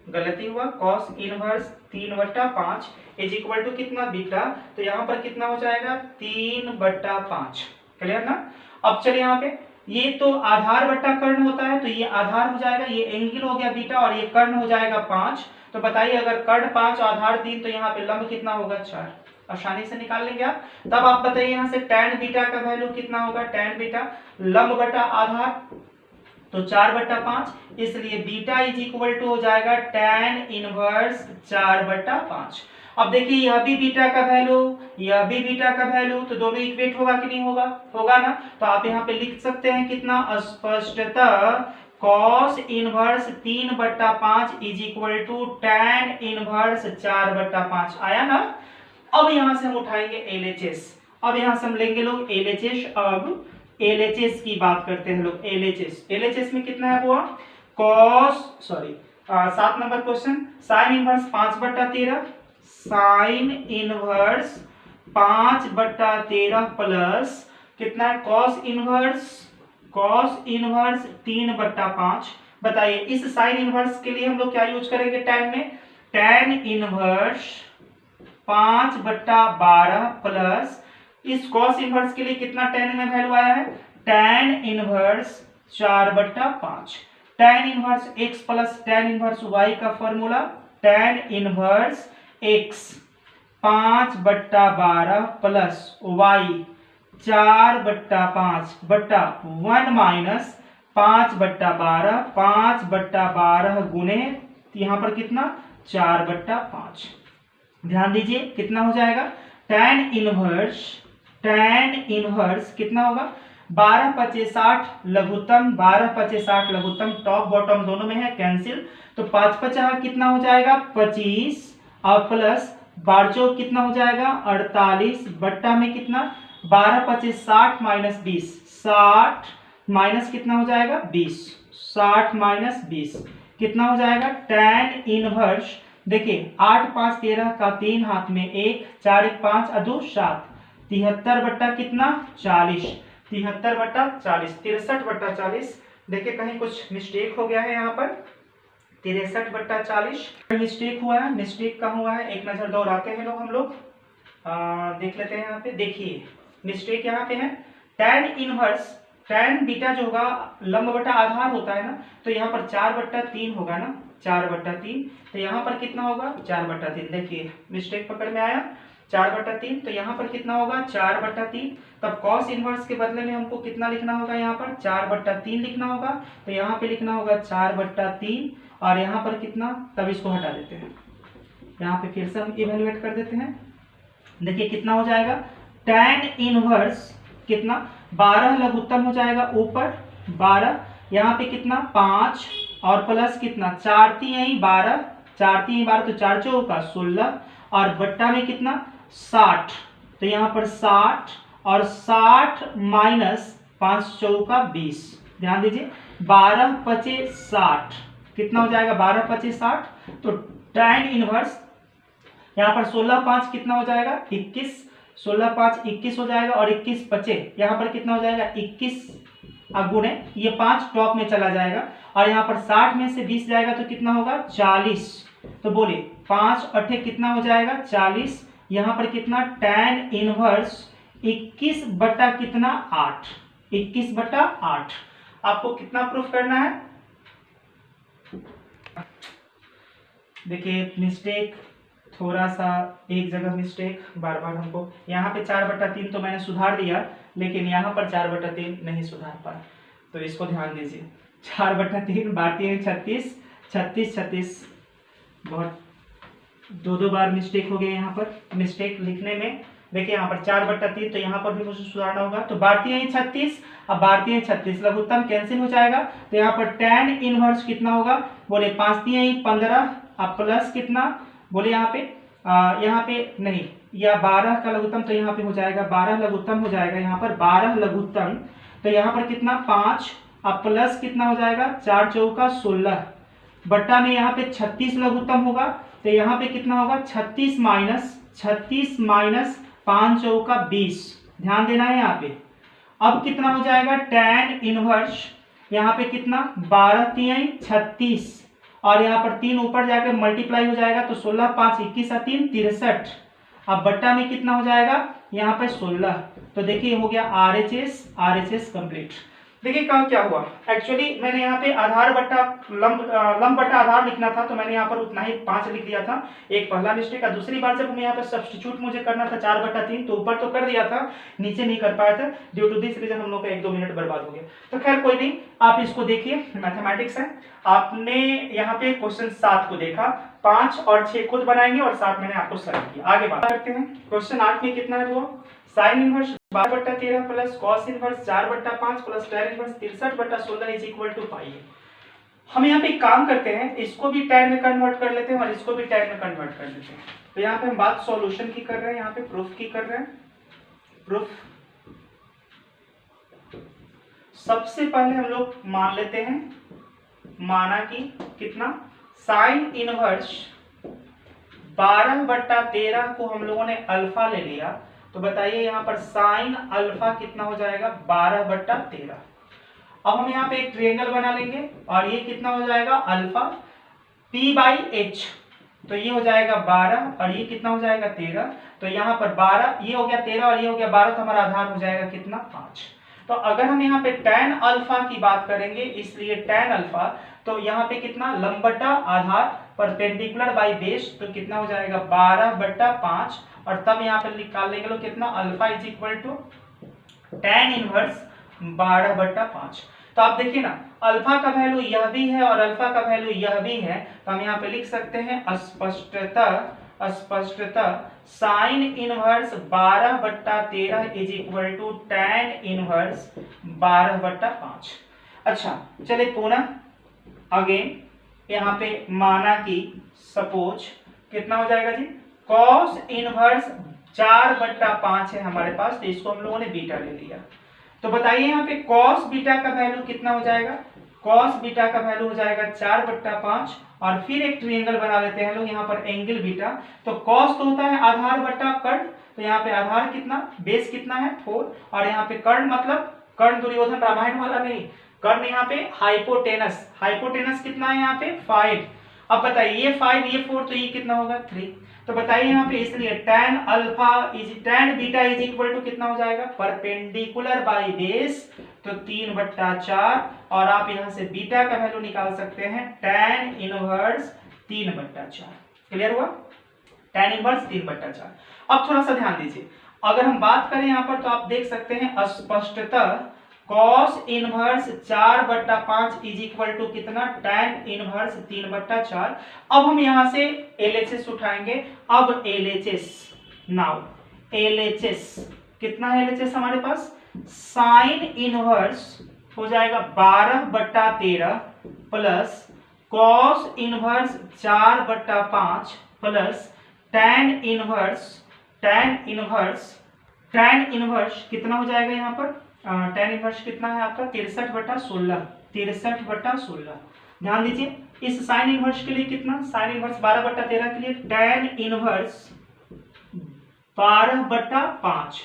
गलती हुआ, cos inverse 3/5 is equal to कितना, बीटा, तो यहाँ पर कितना हो जाएगा 3/5। क्लियर ना। अब चलिए यहाँ पे ये तो आधार बट्टा कर्ण होता है, तो ये आधार हो जाएगा, ये एंगल हो गया बीटा और ये कर्ण हो जाएगा 5। तो बताइए अगर कर्ण 5 आधार 3 तो यहाँ पे लंब कितना होगा 4, आसानी से निकाल लेंगे आप। तब आप बताइए यहाँ से tan बीटा का वैल्यू कितना होगा, tan बीटा लंब बटा आधार तो 4/5, इसलिए बीटा इज इक्वल टू हो जाएगा tan इनवर्स 4/5। अब देखिए यह भी बीटा का वैल्यू, यह भी बीटा का वैल्यू, तो दोनों इक्वेट होगा कि नहीं होगा, होगा ना। तो आप यहाँ पे लिख सकते हैं कितना, स्पष्टतः cos inverse 3/5 is equal to tan inverse 4/5 आया ना। अब यहां से हम उठाएंगे LHS, अब यहां से हम लेंगे लोग LHS। अब LHS की बात करते हैं लोग, LHS में कितना है वो, cos 7 number question, sign inverse 5/13, sign inverse 5/13 plus कितना है, cos इनवर्स 3/5। बताइए इस साइन इनवर्स के लिए हम लोग क्या यूज करेंगे, tan में, tan इनवर्स 5/12 प्लस इस cos इनवर्स के लिए कितना tan में वैल्यू आया है, tan inverse 4/5। tan inverse x plus tan inverse y का formula, tan inverse x 5/12 plus y 4/5 बटा 1 माइनस 5/12, 5/12 गुने यहाँ पर कितना 4/5। ध्यान दीजिए कितना हो जाएगा, tan इनवर्स कितना होगा, 12×5 = 60 लघुत्तम, 12×5 = 60 लघुत्तम, टॉप बॉटम दोनों में है कैंसिल, तो 5×5 कितना हो जाएगा 25 और प्लस 12 कितना हो जाएगा 48 बट्टा में कितना 12×5 = 60 माइनस 20, 60 माइनस कितना हो जाएगा 20, 60 माइनस 20 कितना हो जाएगा, tan इनवर्स देखिए 8 5 13 का 3 हाथ में 1, 4 1 5 2 7, 73 बट्टा कितना 40, 73/40, 63/40। देखिए कहीं कुछ मिस्टेक हो गया है, यहाँ पर 63/40 मिस्टेक हुआ है, मिस्टेक कहाँ हुआ है, एक नजर दौड़ाते हैं लोग, हम लोग देख लेते हैं। यहाँ पे देखिए मिस्टेक यहाँ पे है, tan बीटा जो होगा लंब बटा आधार होता है ना, तो यहाँ पर 4/3 होगा ना, 4/3, तो यहाँ पर कितना होगा 4/3। देखिए मिस्टेक पकड़ में आया, 4/3, तो यहाँ पर कितना होगा 4/3। तब cos इनवर्स के बदले में हमको कितना लिखना होगा, यहाँ पर 4/3 लिखना होगा, तो यहाँ पे लिखना होगा 4/3 और यहाँ पर कितना, तब इसको हटा देते हैं, यहाँ पे फिर से हम इवेल्युएट कर देते हैं। देखिए कितना हो जाएगा, tan इनवर्स कितना 12 लघुत्तम हो जाएगा ऊपर 12, यहाँ पे कितना 5 और प्लस कितना 4 3 12, 4 3 12 तो 4 चौका 16 और बट्टा में कितना 60, तो यहाँ पर 60 और 60 माइनस 5 चौका 20। ध्यान दीजिए 12×5 = 60 कितना हो जाएगा 12×5 = 60, तो tan इनवर्स यहाँ पर 16×5 कितना हो जाएगा 21, 16×5 21 हो जाएगा और 21×5 यहाँ पर कितना हो जाएगा 21 गुणे ये 5 टॉप में चला जाएगा और यहाँ पर 60 में से 20 जाएगा तो कितना होगा 40, तो बोलिए 5 8 कितना हो जाएगा 40। यहाँ पर कितना tan इनवर्स 21 बटा कितना 8, 21 बटा 8। आपको कितना प्रूफ करना है? देखिए मिस्टेक, थोड़ा सा एक जगह मिस्टेक, बार बार हमको यहाँ पे 4/3 तो मैंने सुधार दिया, लेकिन यहाँ पर 4/3 नहीं सुधार पाया, तो इसको ध्यान दीजिए। 4/3 भारतीय 36, 36 36, बहुत दो बार मिस्टेक हो गया यहाँ पर, मिस्टेक लिखने में। देखिए यहाँ पर 4/3, तो यहाँ पर भी मुझे सुधारना होगा। तो भारतीय 36, अब भारतीय 36 लघुत्तम कैंसिल हो जाएगा, तो यहाँ पर tan इनवर्स कितना होगा, बोले 5×3 15, अब प्लस कितना, बोले यहाँ पे नहीं, या 12 का लघुत्तम, तो यहाँ पे हो जाएगा 12 लघुत्तम हो जाएगा, यहाँ पर 12 लघुत्तम, तो यहाँ पर कितना 5, अब प्लस कितना हो जाएगा 4 चौका 16, बट्टा में यहाँ पे 36 लघुत्तम होगा, तो यहाँ पे कितना होगा 36 माइनस 5 चौका 20, ध्यान देना है यहाँ पे। अब कितना हो जाएगा tan इनवर्स, यहाँ पे कितना 12×3 36, और यहाँ पर 3 ऊपर जाकर मल्टीप्लाई हो जाएगा, तो 16 5 21 3 63, अब बट्टा में कितना हो जाएगा यहाँ पे 16। तो देखिए हो गया RHS कंप्लीट। देखिए कहाँ क्या हुआ, एक्चुअली मैंने यहाँ पे आधार बट्टा लंब बट्टा आधार लिखना था, तो मैंने यहाँ पर उतना ही 5 लिख दिया था, एक पहला मिस्टेक। और दूसरी बार जब हमें यहाँ पर सब्स्टिट्यूट मुझे करना था 4/3, तो ऊपर तो कर दिया था, नीचे नहीं कर पाया था, ड्यू टू दिस रीजन हम लोग का 1-2 मिनट बर्बाद हो गया। तो खैर कोई नहीं, आप इसको देखिए, मैथमेटिक्स है। आपने यहाँ पे क्वेश्चन 7 को देखा, 5 और 6 खुद बनाएंगे और 7 मैंने आपको सॉल्व किया। आगे बात करते हैं। क्वेश्चन 8 में कितना है वो, sine inverse 12/13 plus cos inverse 4/5 plus tan inverse 63/16 is equal to pi है। हम यहाँ पे एक काम करते हैं, इसको भी tan में कन्वर्ट कर लेते हैं और इसको भी tan में कन्वर्ट कर लेते हैं। तो यहाँ पे हम बात सॉल्यूशन की कर रहे हैं, यहाँ पे प्रूफ की कर रहे हैं। प्रूफ सबसे पहले हम लोग मान लेते हैं, माना कि कितना साइन इनवर्स 12/13 को हम लोगों ने अल्फा ले लिया, तो बताइए यहाँ पर साइन अल्फा कितना हो जाएगा 12/13। अब हम यहाँ पे एक ट्रायंगल बना लेंगे और ये कितना हो जाएगा अल्फा p/h, तो ये हो जाएगा 12 और ये कितना हो जाएगा 13, तो यहाँ पर 12 ये हो गया 13 और ये हो गया 12, तो हमारा आधार हो जाएगा कितना 5। तो अगर हम यहाँ पे tan अल्फा की बात करेंगे, इसलिए tan अल्फा, तो यहाँ पे कितना लंब बटा आधार परपेंडिकुलर बाई बेस, तो कितना हो जाएगा 12/5, और तब यहाँ पे निकाल लेंगे लोग कितना alpha is equal to tan inverse 12/5। तो आप देखिए ना, अल्फा का वैल्यू यह भी है और अल्फा का वैल्यू यह भी है, तो हम यहाँ पे लिख सकते हैं स्पष्टतः sine inverse 12/13 is equal to tan inverse 12/5। अच्छा चलिए पुनः अगेन यहाँ पे माना कि सपोज कितना हो जाएगा जी, कॉस इनवर्स 4/5 है हमारे पास, तो इसको हम लोगों ने बीटा ले लिया। तो बताइए यहाँ पे कॉस बीटा का वैल्यू कितना हो जाएगा, कॉस बीटा का वैल्यू हो जाएगा 4/5, और फिर एक ट्रायंगल बना लेते हैं लोग यहाँ पर एंगल बीटा। तो कॉस तो होता है आधार बटा कर्ण, तो यहाँ पे आधार कितना, बेस कितना है 4, और यहाँ पे कर्ण मतलब कर्ण दुर्योधन रामायण वाला नहीं, कर्ण यहाँ पे हाइपोटेनस, हाइपोटेनस कितना है यहाँ पे 5। अब बताइए ये 5 ये 4, तो ये कितना होगा 3। तो बताइए यहाँ पे, इसलिए tan beta is equal to कितना हो जाएगा परपेंडिकुलर बाई बेस, तो 3/4, और आप यहाँ से बीटा का वैल्यू निकाल सकते हैं tan इनवर्स 3/4। क्लियर हुआ, tan इनवर्स 3/4। अब थोड़ा सा ध्यान दीजिए, अगर हम बात करें यहाँ पर, तो आप देख सकते हैं स्पष्टतः cos inverse 4/5 is equal to कितना tan इनवर्स 3/4। अब हम यहां से LHS उठाएंगे। अब LHS, नाउ LHS कितना है, LHS हमारे पास साइन इनवर्स हो जाएगा 12/13 plus cos inverse 4/5 plus tan inverse कितना हो जाएगा यहाँ पर, tan इनवर्स कितना है आपका 63/16, 63/16। ध्यान दीजिए, इस साइन इनवर्स के लिए कितना, साइन इनवर्स 12/13 के लिए tan इनवर्स 12/5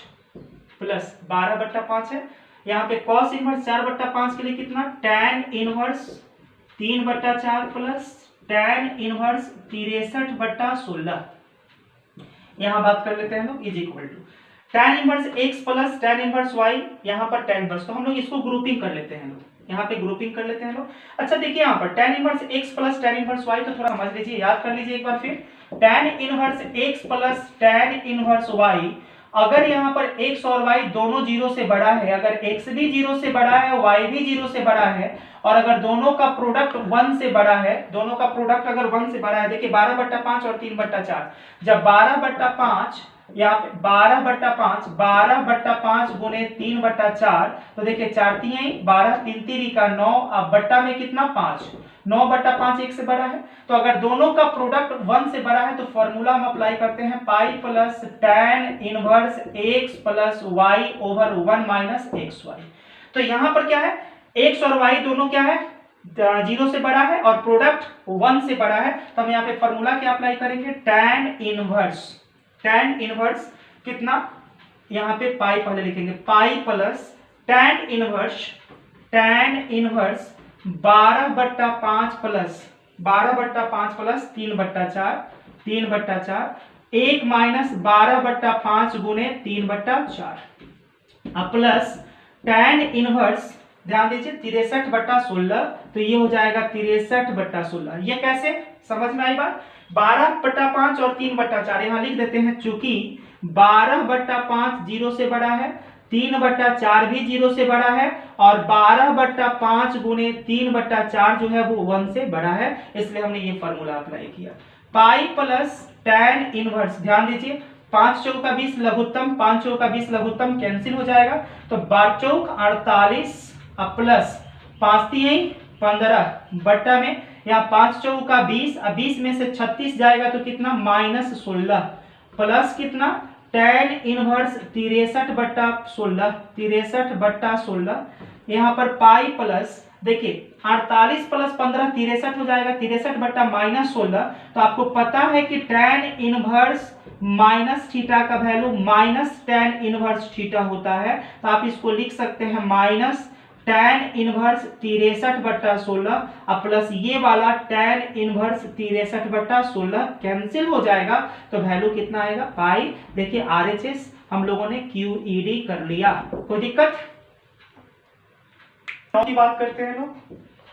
प्लस 12/5 है। यहाँ पे cos इनवर्स 4/5 के लिए कितना tan inverse 3/4 plus tan inverse 63/16। यहाँ बात कर लेते हैं लोग is equal to tan inverse x plus tan inverse y, यहाँ पर tan इनवर्स, तो हम लोग इसको ग्रुपिंग कर लेते हैं लोग, यहाँ पे ग्रुपिंग कर लेते हैं लोग। अच्छा देखिए यहाँ पर tan inverse x plus tan inverse y, तो थोड़ा समझ लीजिए, याद कर लीजिए एक बार फिर। tan inverse x plus tan inverse y, अगर यहाँ पर x और y दोनों 0 से बड़ा है, अगर x भी 0 से बड़ा है, y भी 0 से बड़ा है, और अगर दोनों का प्रोडक्ट 1 से बड़ा है, दोनों का प्रोडक्ट अगर 1 से बड़ा है, देखिए 12/5 और 3/4, जब 12/5 यहाँ पे 12/5 गुने 3/4, तो देखिए 4 3 12, 3 3 का 9, अब बट्टा में कितना 5, 9/5 1 से बड़ा है, तो अगर दोनों का प्रोडक्ट 1 से बड़ा है तो फॉर्मूला हम अप्लाई करते हैं pi plus tan inverse x plus y over 1 minus xy। तो यहाँ पर क्या है, x और y दोनों क्या है, 0 से बड़ा है और प्रोडक्ट 1 से बड़ा है, तो हम यहाँ पे फॉर्मूला क्या अप्लाई करेंगे, tan इनवर्स कितना, यहाँ पे पाई पहले लिखेंगे, pi plus tan inverse 12/5 plus 3/4 1 minus 12/5 गुने 3/4 प्लस tan इनवर्स, ध्यान दीजिए 63/16, तो ये हो जाएगा 63/16। ये कैसे, समझ में आई बात। 12/5 और 3/4 यहाँ लिख देते हैं, चूंकि 12/5 0 से बड़ा है, 3/4 भी 0 से बड़ा है, और 12/5 गुने 3/4 जो है वो 1 से बड़ा है, इसलिए हमने ये फॉर्मूला अप्लाई किया। पाई प्लस tan इनवर्स, ध्यान दीजिए 5 चौका 20 लघुत्तम, 5 चौका 20 लघुत्तम कैंसिल हो जाएगा, तो 12 चौक 48 प्लस 5 3 15 बट्टा में यहाँ 5 चौका 20, 20 में से 36 जाएगा तो कितना -16 प्लस कितना tan इनवर्स 63/16 यहाँ पर पाई प्लस, देखिए 48 प्लस 15 63 हो जाएगा, 63 बट्टा -16, तो आपको पता है कि tan इनवर्स माइनस थीटा का value minus tan inverse theta होता है, तो आप इसको लिख सकते हैं माइनस tan इनवर्स 63/16 प्लस ये वाला tan इनवर्स 63/16 कैंसिल हो जाएगा, तो वैल्यू कितना आएगा पाई। देखिए RHS हम लोगों ने QED कर लिया, कोई दिक्कत। 9 की बात करते हैं लोग।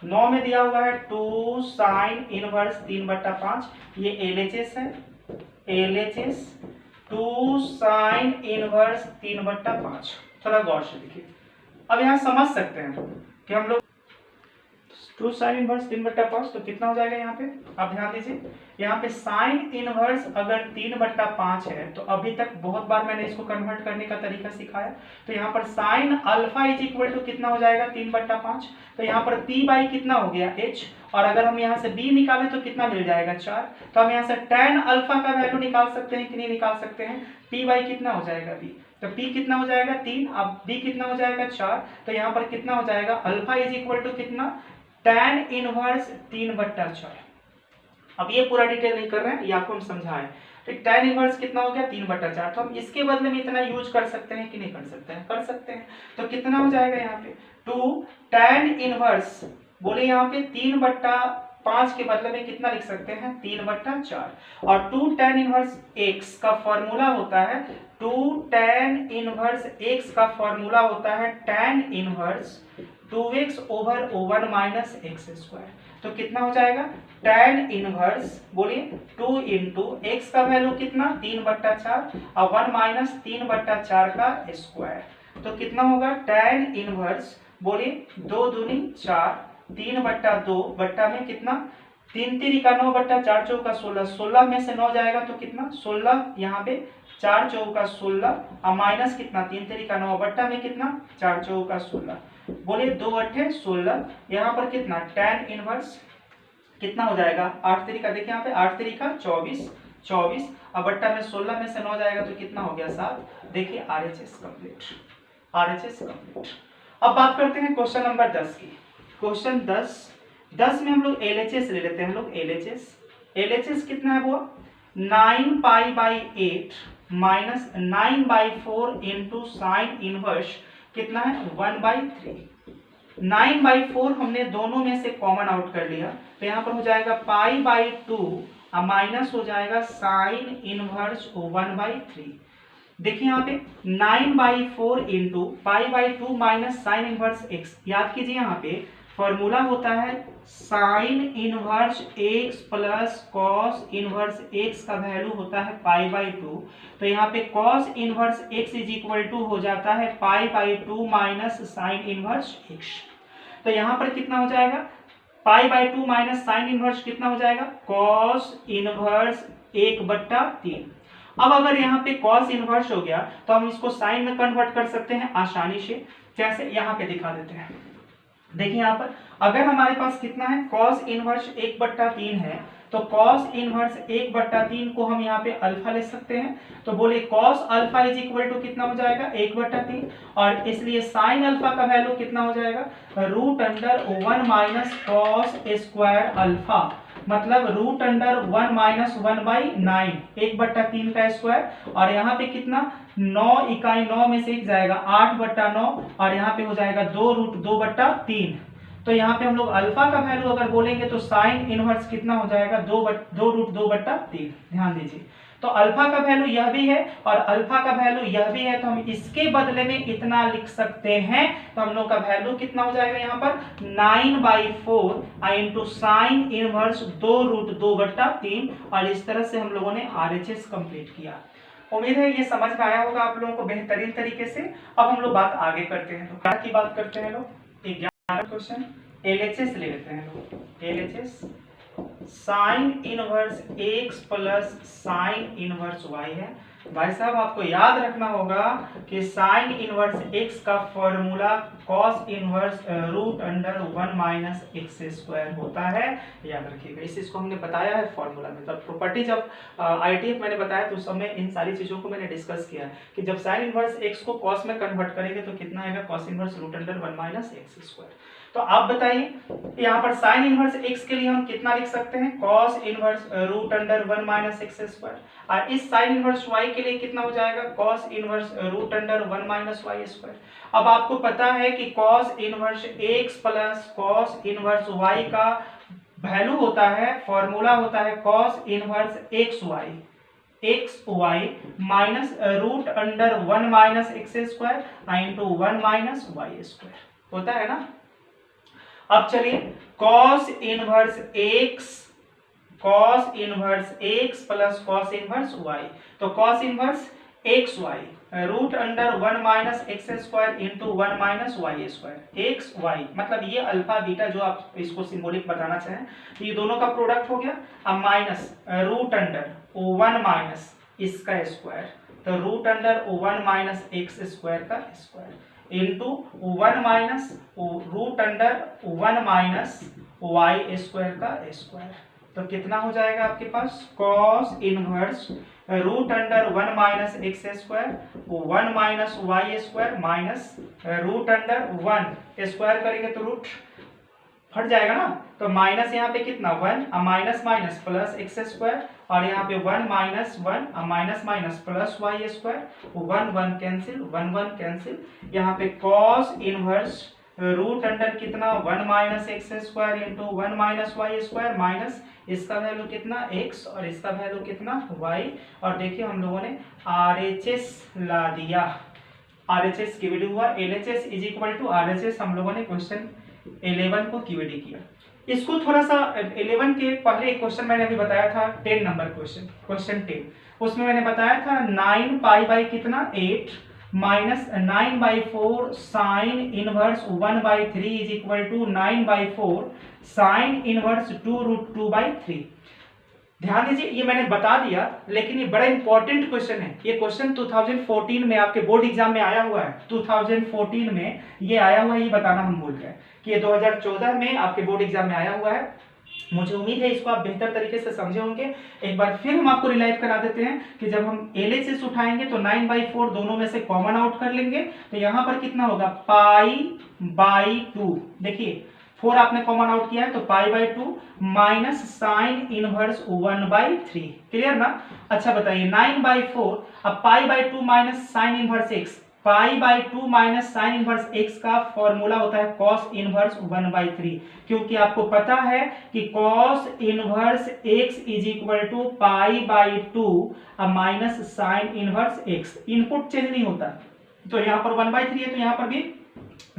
9 में दिया हुआ है 2 साइन इनवर्स 3/5, ये LHS है, LHS 2 साइन इनवर्स 3/5। थोड़ा गौर से देखिए, अब यहाँ समझ सकते हैं कि हम लोग 2 साइन इनवर्स 3/5, तो कितना हो जाएगा यहाँ पे, आप ध्यान दीजिए, यहाँ पे साइन इनवर्स अगर 3/5 है, तो अभी तक बहुत बार मैंने इसको कन्वर्ट करने का तरीका सिखाया, तो यहाँ पर sine alpha is equal to कितना हो जाएगा 3/5, तो यहाँ पर p बाई कितना हो गया h, और अगर हम यहाँ से b निकालें तो कितना मिल जाएगा 4, तो हम यहाँ से tan अल्फा का वैल्यू निकाल सकते हैं कि नहीं निकाल सकते हैं, p बाई कितना हो जाएगा b, तो p कितना हो जाएगा 3, अब b कितना हो जाएगा 4, तो यहाँ पर कितना हो जाएगा अल्फा इज इक्वल टू कितना tan इनवर्स 3/4। अब ये पूरा डिटेल नहीं कर रहे हैं, ये आपको हम समझाएं, तो tan इनवर्स कितना हो गया 3/4, तो हम इसके बदले में इतना यूज कर सकते हैं कि नहीं कर सकते हैं, कर सकते हैं, तो कितना हो जाएगा यहाँ पे 2 tan इनवर्स, बोले यहाँ पे 3/5 के बदले में कितना लिख सकते हैं 3/4, और 2 tan इनवर्स x का फॉर्मूला होता है 2 tan इनवर्स x का फॉर्मूला होता है tan inverse 2x over 1 minus x square, तो कितना हो जाएगा tan इनवर्स, बोलिए 2 इंटू एक्स का वैल्यू कितना 3/4 और 1 माइनस 3/4 का स्क्वायर, तो कितना होगा tan इनवर्स, बोलिए 2 दूनी 4, 3/2 बट्टा में कितना 3 3 का 9 बट्टा 4 चौका 16, 16 में से 9 जाएगा तो कितना 16, यहाँ पे 4 चौका 16 और माइनस कितना 3 3 का 9 बट्टा में कितना 4 चौका 16, बोले 2 8 16, यहाँ पर कितना tan इनवर्स कितना हो जाएगा 8 3 का, देखिए यहाँ पे 8 3 का 24 और बट्टा में 16 में से 9 जाएगा तो कितना हो गया 7। देखिए RHS कंप्लीट, RHS कंप्लीट। अब बात करते हैं क्वेश्चन नंबर 10 की। क्वेश्चन 10 में हम लोग LHS ले लेते हैं, हम लोग LHS कितना है वो 9 pi by 8 minus 9/4 into sine inverse कितना है 1/3। 9/4 हमने दोनों में से कॉमन आउट कर लिया, तो यहाँ पर हो जाएगा पाई बाई 2 और माइनस हो जाएगा साइन इनवर्स 1/3। देखिए यहाँ पे 9/4 into π/2 minus sine inverse X. याद कीजिए यहाँ पे फॉर्मूला होता है sine inverse X plus cos inverse X का वैल्यू होता है π/2। तो यहाँ पे cos inverse X is equal to हो जाता है π/2 माइनस साइन इनवर्स एक्स। तो यहाँ पर कितना हो जाएगा, π/2 माइनस साइन इनवर्स कितना हो जाएगा, कॉस इनवर्स 1/3। अब अगर यहाँ पे कॉस इनवर्स हो गया तो हम इसको साइन में कन्वर्ट कर सकते हैं आसानी से। जैसे यहाँ पे दिखा देते हैं, देखिए यहाँ पर अगर हमारे पास कितना है, कॉस इनवर्स 1/3 है, तो कॉस इनवर्स 1/3 को हम यहाँ पे अल्फा ले सकते हैं। तो बोले cos alpha is equal to कितना हो जाएगा, 1/3, और इसलिए साइन अल्फा का वैल्यू कितना हो जाएगा, √1 माइनस कॉस स्क्वायर अल्फा, मतलब √1 माइनस 1/9, 1/3 का स्क्वायर, और यहाँ पे कितना 9 इकाई 9 में से एक जाएगा 8/9, और यहाँ पे हो जाएगा 2√2/3। तो यहाँ पे हम लोग अल्फा का वैल्यू अगर बोलेंगे तो साइन इनवर्स कितना हो जाएगा, 2√2/3। ध्यान दीजिए, तो अल्फा का वैल्यू यह भी है और अल्फा का वैल्यू यह भी है, तो हम इसके बदले में इतना लिख सकते हैं। तो हम लोग का वैल्यू कितना हो जाएगा यहाँ पर 9/4 इंटू साइन इनवर्स 2√2/3, और इस तरह से हम लोगों ने RHS कंप्लीट किया। उम्मीद है ये समझ में आया होगा आप लोगों को बेहतरीन तरीके से। अब हम लोग बात आगे करते हैं, तो क्या की बात करते हैं लोग, 11 क्वेश्चन LHS ले लेते हैं लोग। LHS sign inverse x plus sine inverse y है। भाई साहब आपको याद रखना होगा कि साइन इनवर्स x का formula cos inverse √1 minus x square होता है, याद रखिएगा। इस चीज को हमने बताया है फॉर्मूला में, तब प्रॉपर्टी जब ITF मैंने बताया तो उस समय इन सारी चीजों को मैंने डिस्कस किया कि जब साइन इनवर्स x को कॉस में कन्वर्ट करेंगे तो कितना आएगा, cos inverse √1 minus x square. तो आप बताइए यहाँ पर साइन इनवर्स x के लिए हम कितना लिख सकते हैं, cos inverse √1 minus x square, और इस साइन इनवर्स y के लिए कितना हो जाएगा, cos inverse √1 minus Y square. अब आपको पता है कि cos inverse x plus cos inverse y का वैल्यू होता है, फॉर्मूला होता है cos inverse xy minus √1 minus x square into 1 minus Y square होता है ना। अब चलिए cos inverse x plus cos inverse y, तो cos इनवर्स xy √1 minus x square into 1 minus Y square. xy मतलब ये अल्फा बीटा जो आप इसको सिंबॉलिक बताना चाहें, तो ये दोनों का प्रोडक्ट हो गया। अब माइनस √1 माइनस इसका स्क्वायर, तो √1 माइनस एक्स स्क्वायर का square into 1 minus √1 minus Y square का स्क्वायर। तो कितना हो जाएगा आपके पास, cos inverse √1 minus x square 1 minus Y square minus √1 square करेंगे तो रूट हट जाएगा ना, तो माइनस यहाँ पे कितना 1, minus minus plus x square, और यहाँ पे 1 minus 1 minus minus plus y square, 1 cancel 1 cancel. यहाँ पे कॉस इनवर्स √, कितना 1 minus x square into 1 minus Y square minus इसका वैल्यू कितना x और इसका वैल्यू कितना y। और देखिए हम लोगों ने RHS ला दिया, RHS QED हुआ। LHS is equal to RHS हम लोगों ने क्वेश्चन 11 को QED किया। इसको थोड़ा सा 11 के पहले एक क्वेश्चन मैंने अभी बताया था 10 नंबर क्वेश्चन 10, उसमें मैंने बताया था 9 पाई बाई कितना 8 minus 9/4 sine inverse 1/3 is equal to 9/4 sine inverse 2√2/3। ध्यान दीजिए ये मैंने बता दिया, लेकिन ये बड़ा इंपॉर्टेंट क्वेश्चन है। ये क्वेश्चन 2014 में आपके बोर्ड एग्जाम में आया हुआ है, 2014 में ये आया हुआ है, ये बताना हम भूल गए कि ये 2014 में आपके बोर्ड एग्जाम में आया हुआ है। मुझे उम्मीद है इसको आप बेहतर तरीके से समझे होंगे। एक बार फिर हम आपको रिलाइव करा देते हैं कि जब हम LHS उठाएंगे तो 9/4 दोनों में से कॉमन आउट कर लेंगे, तो यहाँ पर कितना होगा π/2। देखिए 4 आपने कॉमन आउट किया है तो π/2 माइनस साइन इनवर्स 1/3। क्लियर ना। अच्छा बताइए 9/4 अब π/2 minus sine inverse x, π/2 minus sine inverse x का फॉर्मूला होता है cos इनवर्स 1/3, क्योंकि आपको पता है कि cos inverse x is equal to π/2 minus sine inverse x। Input change नहीं होता, तो यहां पर 1/3 है तो यहां पर भी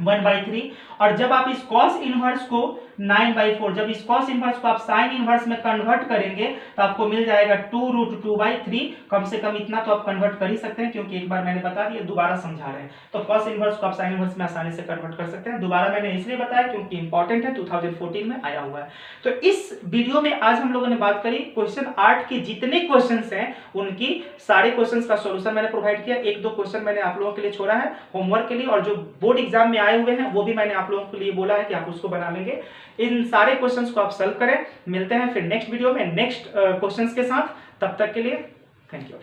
1/3। और जब आप इस cos इनवर्स को 9/4, जब इस cos इनवर्स को आप sin इनवर्स में कन्वर्ट करेंगे तो आपको मिल जाएगा 2√2/3। कम से कम इतना तो आप कन्वर्ट कर ही सकते हैं, क्योंकि एक बार मैंने बता दिया, दोबारा समझा रहे हैं। तो cos इनवर्स को आप sin इनवर्स में आसानी से कन्वर्ट कर सकते हैं। दोबारा मैंने इसलिए बताया क्योंकि इंपॉर्टेंट है, 2014 में आया हुआ है। तो इस वीडियो में आज हम लोगों ने बात करी क्वेश्चन 8 के जितने क्वेश्चन हैं उनकी सारे क्वेश्चन का सोल्यूशन मैंने प्रोवाइड किया। 1-2 क्वेश्चन मैंने आप लोगों के लिए छोड़ा है होमवर्क के लिए, और जो बोर्ड एग्जाम में आए हुए हैं वो भी मैंने आप लोगों के लिए बोला है कि आप उसको बना लेंगे। इन सारे क्वेश्चंस को आप सॉल्व करें। मिलते हैं फिर नेक्स्ट वीडियो में नेक्स्ट क्वेश्चंस के साथ। तब तक के लिए थैंक यू।